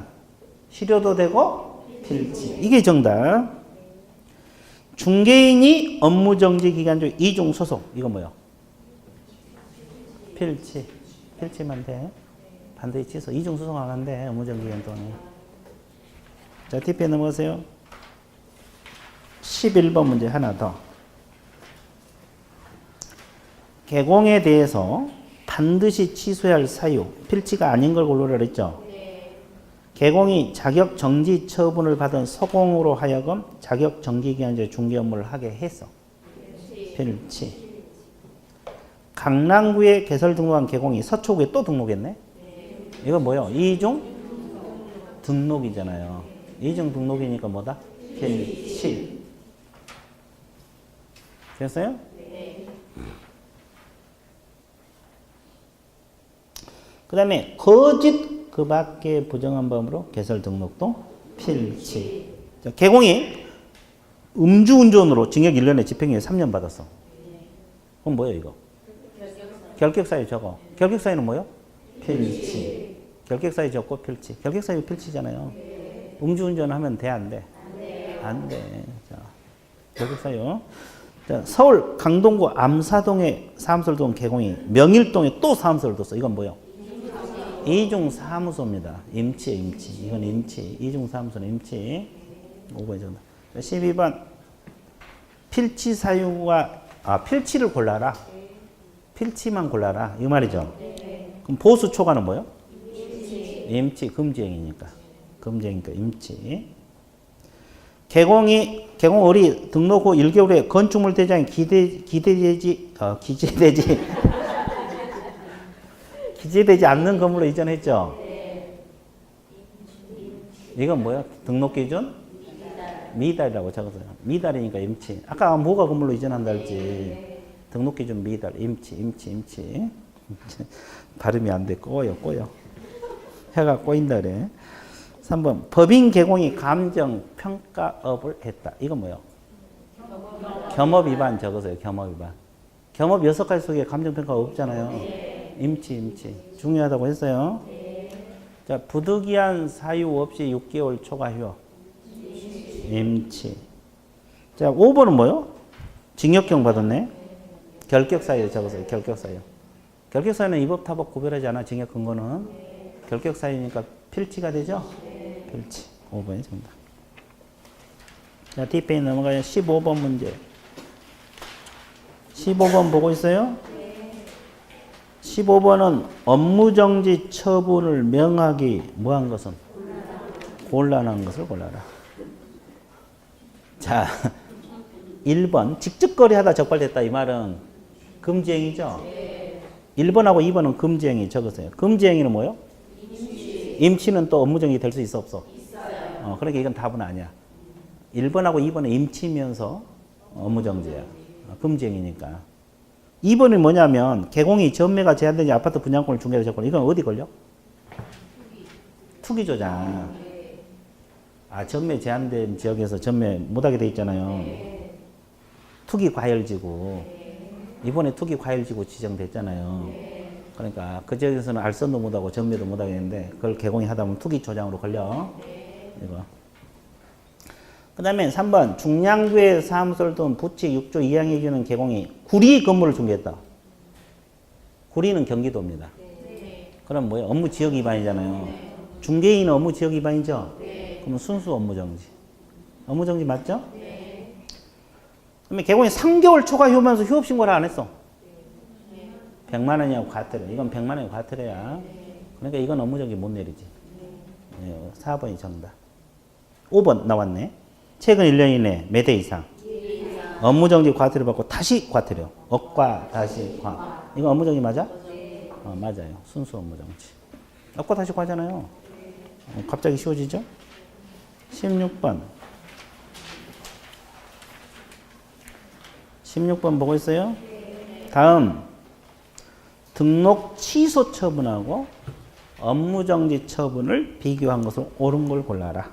실효도 되고 필치. 이게 정답. 중개인이 업무 정지 기간 중 이중 소송. 이거 뭐야? 필치. 필치만 돼. 반드시 취소. 이중 소송 안 한대. 업무 정지 기간 동안에. 자, TP에 넘어가세요. 11번 문제 하나 더. 개공에 대해서 반드시 취소해야 할 사유, 필치가 아닌 걸 고르라 그랬죠? 네. 개공이 자격 정지 처분을 받은 서공으로 하여금 자격 정지 기간 중에 중개 업무를 하게 했어. 필치. 강남구에 개설 등록한 개공이 서초구에 또 등록했네? 네. 이건 뭐예요? 이중 등록이잖아요. 이중 등록이니까 뭐다? 필치. 됐어요? 그 다음에 거짓 그 밖에 부정한 범으로 개설 등록도 필치. 자, 개공이 음주운전으로 징역 1년에 집행유예 3년 받았어. 그럼 뭐예요 이거? 결격사유 적어. 결격사유는 뭐예요? 필치. 결격사유 적고 필치. 결격사유 필치잖아요. 음주운전하면 돼, 안 돼? 안 돼. 자, 결격사유. 자, 서울 강동구 암사동에 사무소를 둔 개공이 명일동에 또 사무소를 뒀어. 이건 뭐예요? 이중사무소입니다. 임치에 임치. 이건 임치. 이중사무소는 임치. 5번 정도. 12번. 필치 사유가, 필치를 골라라. 필치만 골라라. 이 말이죠. 그럼 보수 초과는 뭐예요? 임치. 금지행위니까. 금지행위니까 임치. 개공 어리 등록 후 1개월에 건축물 대장에 기재되지 않는 건물로 이전했죠? 이건 뭐야? 등록 기준? 미달이라고 적었어요. 미달이니까 임치. 아까 뭐가 건물로 이전한다 했지? 등록 기준 미달. 임치. 발음이 안 돼. 꼬여. 해가 꼬인다 그래. 3번. 법인 개공이 감정평가업을 했다. 이건 뭐예요? 겸업 위반 적으세요. 겸업 위반. 겸업 6가지 속에 감정평가 없잖아요. 임치. 중요하다고 했어요. 자, 부득이한 사유 없이 6개월 초과휴업. 임치. 자, 5번은 뭐요? 징역형 받았네. 결격사유 적으세요. 결격사유. 결격사유는 위법타법 구별하지 않아. 징역 근거는. 결격사유니까 필치가 되죠? 필치. 5번이 정답. 자, 뒷페이지 넘어가요. 15번 문제. 15번 보고 있어요? 15번은 업무정지 처분을 명하기 뭐한 것은? 곤란한 것을 골라라. 자, 1번 직접 거래하다 적발됐다. 이 말은 금지행위죠? 1번하고 2번은 금지행위 적으세요. 금지행위는 뭐예요? 임치는 또 업무정지 될 수 있어 없어? 그러니까 이건 답은 아니야. 1번하고 2번은 임치면서 업무정지야. 금지행위니까. 2번이 뭐냐면 개공이 전매가 제한되지 아파트 분양권을 중개로 적고 이건 어디 걸려? 투기 조장. 전매 제한된 지역에서 전매 못하게 돼 있잖아요. 투기 과열지구. 이번에 투기 과열지구 지정됐잖아요. 그러니까 그 지역에서는 알선도 못하고 전매도 못하게 했는데 그걸 개공이 하다 보면 투기 조장으로 걸려. 이거. 그 다음에 3번 중량구에 사무소를 둔 부치 6조 2항에 주는 개공이 구리 건물을 중개했다. 구리는 경기도입니다. 그럼 뭐예요? 업무 지역 위반이잖아요. 중개인은 업무 지역 위반이죠? 그러면 순수 업무정지. 업무정지 맞죠? 그러면 개공이 3개월 초과 휴업하면서 휴업신고를 안 했어. 100만 원이하고 과태료. 이건 100만 원이 과태료야. 그러니까 이건 업무정지 못 내리지. 4번이 정답. 5번 나왔네. 최근 1년 이내 몇 대 이상? 업무정지 과태료 받고 다시 과태료. 억과 다시 과. 이거 업무정지 맞아? 맞아요. 순수 업무정지. 억과 다시 과잖아요. 갑자기 쉬워지죠? 16번. 16번 보고 있어요? 다음. 등록 취소 처분하고 업무정지 처분을 비교한 것으로 옳은 걸 골라라.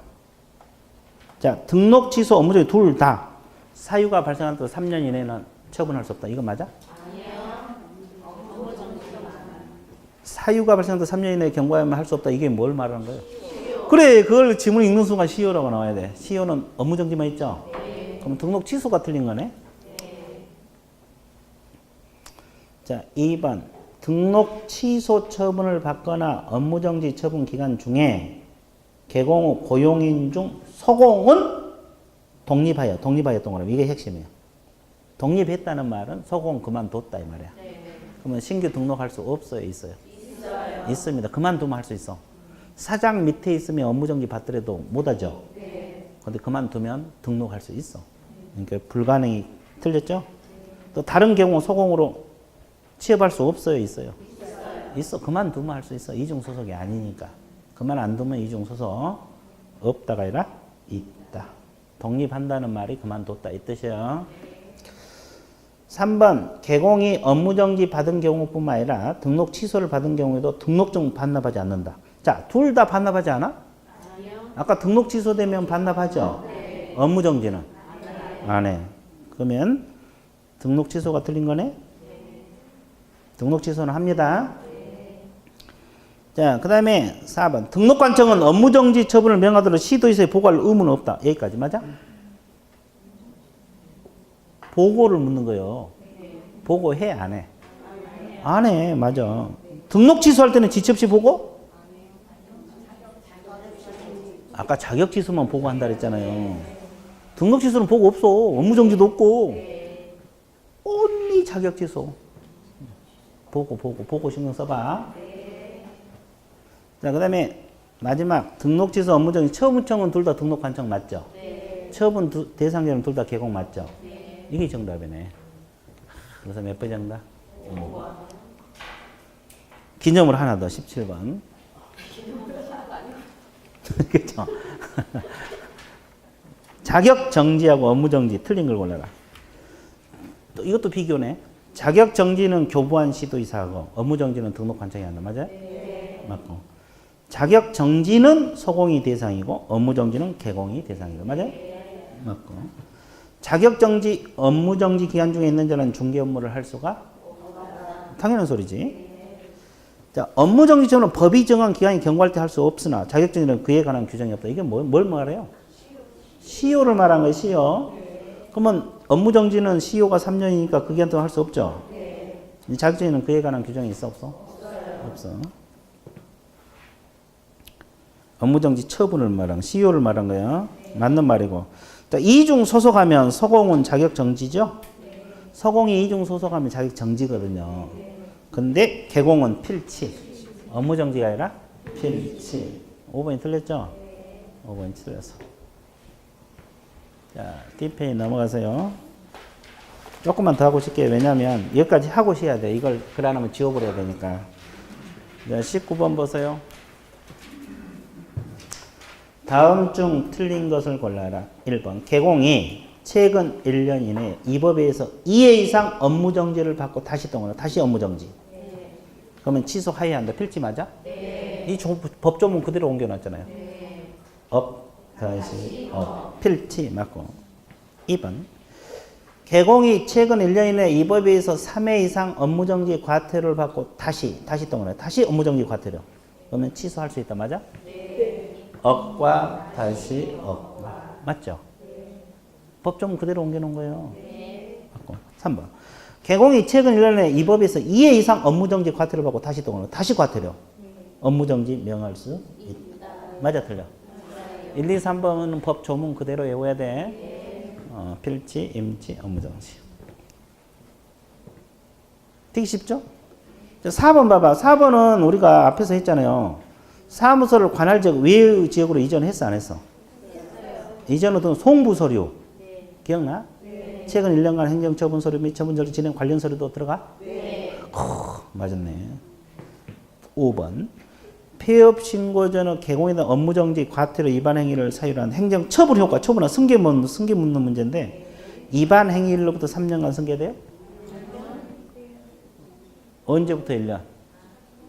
자, 등록 취소 업무정지 둘 다 사유가 발생한 또 3년 이내는 처분할 수 없다. 이거 맞아? 아니요. 사유가 발생한 또 3년 이내에 경고하면 할 수 없다. 이게 뭘 말하는 거예요? 그래, 그걸 지문 읽는 순간 시효라고 나와야 돼. 시효는 업무정지만 있죠? 그럼 등록 취소가 틀린 거네? 자, 2번. 등록 취소 처분을 받거나 업무정지 처분 기간 중에 개공 후 고용인 중 소공은 독립하였던 거라. 이게 핵심이에요. 독립했다는 말은 소공 그만뒀다 이 말이야. 그러면 신규 등록할 수 없어요? 있어요? 있습니다. 그만두면 할 수 있어. 사장 밑에 있으면 업무정지 받더라도 못하죠? 근데 그만두면 등록할 수 있어. 그러니까 불가능이 틀렸죠? 또 다른 경우 소공으로 취업할 수 없어요? 있어요? 있어. 그만두면 할 수 있어. 이중소속이 아니니까. 그만 안 두면 이중소속. 없다가 아니라 있다. 독립한다는 말이 그만뒀다 이 뜻이에요. 3번 개공이 업무정지 받은 경우뿐만 아니라 등록 취소를 받은 경우에도 등록증 반납하지 않는다. 자, 둘 다 반납하지 않아? 아까 등록 취소되면 반납하죠? 업무정지는? 안 해. 그러면 등록 취소가 틀린 거네? 등록 취소는 합니다. 자, 그 다음에 4번. 등록관청은 업무정지 처분을 명하도록 시도지사에 보고할 의무는 없다. 여기까지 맞아? 보고를 묻는 거예요. 보고해, 안 해? 안 해, 맞아. 등록 취소할 때는 지체 없이 보고? 아까 자격 취소만 보고한다 그랬잖아요. 등록 취소는 보고 없어. 업무정지도 없고. only 자격 취소. 보고 신경 써봐. 자, 그 다음에 마지막 등록 취소 업무정지 처분청은 둘 다 등록관청 맞죠? 처분 대상자는 둘 다 개공 맞죠? 이게 정답이네. 그래서 몇 번 정답? 기념으로 하나 더 17번. 그렇죠? 자격 정지하고 업무 정지 틀린 걸 골라라. 또 이것도 비교네. 자격 정지는 교부한 시도이사하고 업무 정지는 등록관청이 한다. 맞아요? 네. 맞고. 자격 정지는 소공이 대상이고 업무 정지는 개공이 대상이다. 맞아요? 네. 맞고. 자격 정지, 업무 정지 기간 중에 있는 자는 중개 업무를 할 수가 당연한 소리지. 자, 업무 정지 전은 법이 정한 기간이 경과할 때 할 수 없으나 자격 정지는 그에 관한 규정이 없다. 이게 뭘 말해요? 시효를 말한 거예요. 시효. 그러면 업무 정지는 시효가 3년이니까 그 기간 동안 할 수 없죠. 자격 정지는 그에 관한 규정이 있어 없어? 없어. 업무 정지 처분을 말한 시효를 말한 거예요. 맞는 말이고. 이중 소속하면 소공은 자격 정지죠? 소공이 이중 소속하면 자격 정지거든요. 근데 개공은 필치. 업무 정지가 아니라 필치. 5번이 틀렸죠? 5번이 틀렸어. 자, D페이지 넘어가세요. 조금만 더 하고 싶게요. 왜냐면 여기까지 하고 쉬어야 돼. 이걸 글 안 하면 지워버려야 되니까. 자, 19번 보세요. 다음 중 틀린 것을 골라라. 1번. 개공이 최근 1년 이내에 이 법에 의해서 2회 이상 업무정지를 받고 다시 동원해. 다시 업무정지. 네. 그러면 취소하여야 한다. 필지 맞아? 네. 이 법조문 그대로 옮겨놨잖아요. 네. 다시 필지 맞고. 2번. 개공이 최근 1년 이내에 이 법에 의해서 3회 이상 업무정지 과태료를 받고 다시 동원해. 다시 업무정지 과태료. 그러면 취소할 수 있다. 맞아? 네. 억과 다시 억. 맞죠? 법조문 그대로 옮겨놓은 거예요. 맞고. 3번. 개공이 최근 1년에 이 법에서 2회 이상 업무정지 과태료를 받고 다시 동원해. 다시 과태료. 업무정지 명할 수 있다. 맞아, 틀려? 1, 2, 3번은 법조문 그대로 외워야 돼. 필지, 임치, 업무정지. 되게 쉽죠? 4번 봐봐. 4번은 우리가 앞에서 했잖아요. 사무소를 관할 지역 외의 지역으로 이전했어 안 했어? 이전은 송부 서류. 기억나? 네. 최근 1년간 행정처분 서류 및 처분절차 진행 관련 서류도 들어가? 네. 맞았네. 5번. 폐업 신고 전의 개공이나 업무정지 과태료 위반 행위를 사유로 한 행정처분 효과, 처분은 승계 묻는 문제인데 위반 행위일로부터 3년간 승계돼요? 언제부터 1년?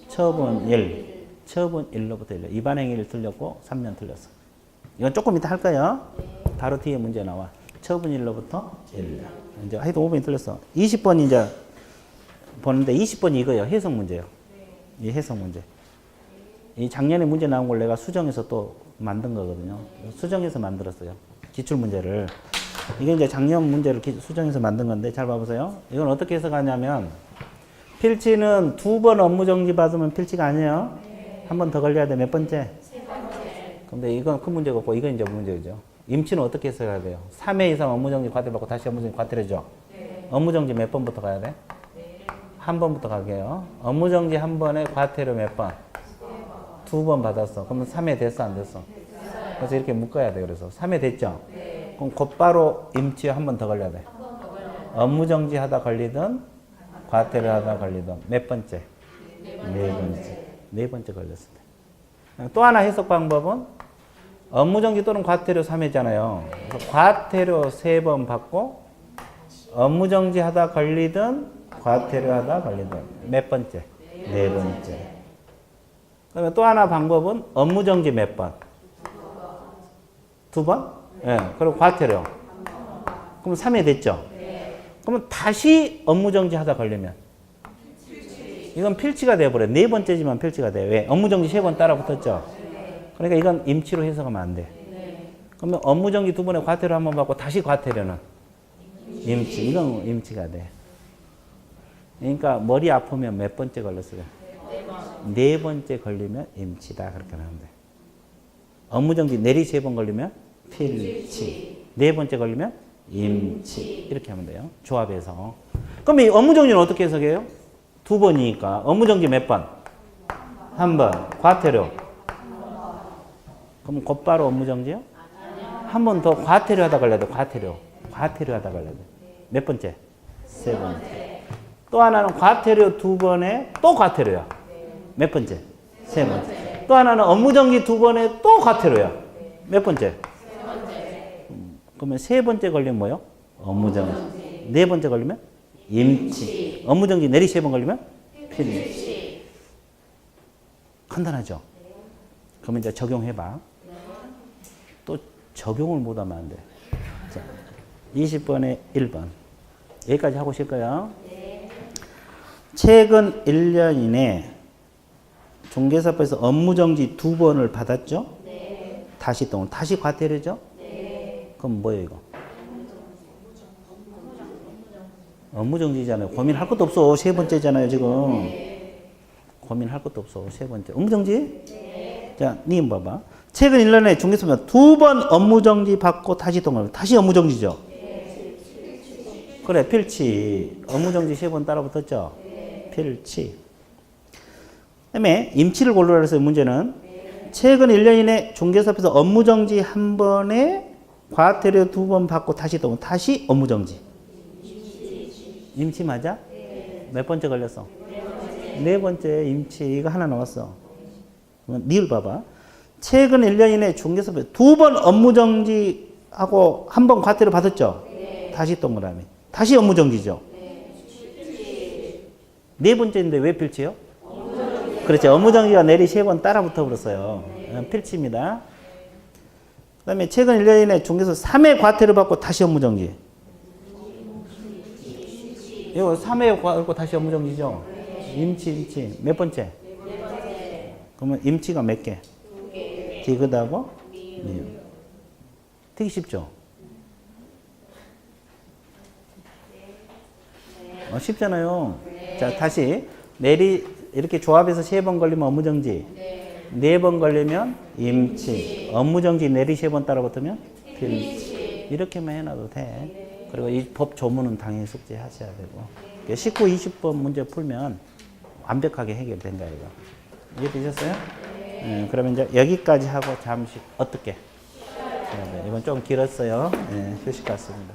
처분 1. 처분 1로부터 1년. 위반 행위를 틀렸고 3년 틀렸어. 이건 조금 이따 할 거예요. 바로 뒤에 문제 나와. 처분 1로부터 1년. 이제 하여튼 5번이 틀렸어. 20번 이제 보는데 20번이 이거예요. 해석 문제예요. 이 해석 문제. 이 작년에 문제 나온 걸 내가 수정해서 또 만든 거거든요. 수정해서 만들었어요. 기출 문제를. 이게 이제 작년 문제를 수정해서 만든 건데 잘 봐보세요. 이건 어떻게 해석하냐면 필치는 2번 업무정지 받으면 필치가 아니에요. 한 번 더 걸려야 돼. 몇 번째? 세 번째. 근데 이건 큰 문제가 없고 이건 이제 문제죠. 임치는 어떻게 해석해야 돼요? 3회 이상 업무정지 과태료 받고 다시 업무정지 과태료죠. 네. 업무정지 몇 번부터 가야 돼? 네. 한 번부터 가게요. 업무정지 한 번에 과태료 몇 번? 2번 받았어. 그러면 3회 됐어 안 됐어? 됐어요. 그래서 이렇게 묶어야 돼. 그래서 3회 됐죠? 네. 그럼 곧바로 임치 한 번 더 걸려야 돼. 한 번 더 걸려야 돼. 업무정지 하다 걸리든 과태료 하다 걸리든 몇 번째? 네 번째. 네 번째 걸렸을 때. 또 하나 해석 방법은 업무정지 또는 과태료 3회잖아요. 그래서 과태료 3번 받고 업무정지 하다 걸리든 과태료 하다 걸리든 몇 번째? 네 번째. 그다음에 또 하나 방법은 업무정지 몇 번? 2번? 예. 그리고 과태료. 그럼 3회 됐죠? 그러면 다시 업무정지 하다 걸리면 이건 필치가 돼버려요. 네 번째지만 필치가 돼요. 왜? 업무정지 3번 따라 붙었죠? 그러니까 이건 임치로 해석하면 안 돼. 그러면 업무정지 2번에 과태료 1번 받고 다시 과태료는 임치. 이건 임치가 돼. 그러니까 머리 아프면 몇 번째 걸렸어요? 네 번째 걸리면 임치다. 그렇게 하면 돼. 업무정지 내리 3번 걸리면 필치. 네 번째 걸리면 임치. 이렇게 하면 돼요. 조합해서. 그럼 이 업무정지는 어떻게 해석해요? 2번이니까. 업무정지 몇 번? 1번. 과태료. 그럼 곧바로 업무정지요? 한 번 더 과태료 하다 걸려야 돼. 과태료. 과태료 하다 걸려야 돼. 몇 번째? 3번째. 또 하나는 과태료 2번에 또 과태료야. 몇 번째? 3번째. 또 하나는 업무정지 2번에 또 과태료야. 몇 번째? 그러면 3번째 걸리면 뭐요? 업무정지. 4번째 걸리면 임치. 업무정지 내리 3번 걸리면 필치. 간단하죠? 그러면 이제 적용해봐. 또 적용을 못하면 안 돼. 자, 20번에 1번. 여기까지 하고 오실 거예요. 최근 1년 이내 중개사업에서 업무정지 2번을 받았죠? 다시 또 다시 과태료죠? 그럼 뭐예요 이거? 업무정지잖아요. 고민할 것도 없어. 3번째잖아요 지금. 고민할 것도 없어. 3번째. 업무정지? 자, 님 봐봐. 최근 1년에 중개사업에서 2번 업무정지 받고 다시 동원. 다시 업무정지죠? 그래, 필치. 업무정지 3번 따라 붙었죠? 필치. 그 다음에 임치를 고르라 해서 문제는 최근 1년 이내 중개사업에서 업무정지 1번에 과태료 2번 받고 다시 동원. 다시 업무정지. 임치 맞아? 몇 번째 걸렸어? 네 번째 임치. 이거 하나 나왔어. 니을 봐봐. 최근 1년 이내 중개사업에 2번 업무정지하고 1번 과태료 받았죠? 다시 동그라미. 다시 업무정지죠? 네 번째인데 왜 필치요? 그렇죠. 업무정지가 내리 3번 따라 붙어 버렸어요. 필치입니다. 그 다음에 최근 1년 이내 중개사업 3회 과태료 받고 다시 업무정지. 이거 3회 받고 다시 업무정지죠? 임치. 몇 번째? 그러면 임치가 몇 개? 디귿하고 니은. 되게 쉽죠? 쉽잖아요. 자, 다시 내리 이렇게 조합해서 3번 걸리면 업무정지. 4번 걸리면 임치. 업무정지 내리 3번 따라 붙으면 필치. 이렇게만 해놔도 돼. 그리고 이 법 조문은 당연히 숙지하셔야 되고. 19, 20번 문제 풀면 완벽하게 해결된 거예요. 이해되셨어요? 네, 그러면 이제 여기까지 하고 잠시 어떻게? 네, 이건 좀 길었어요. 네, 휴식 같습니다.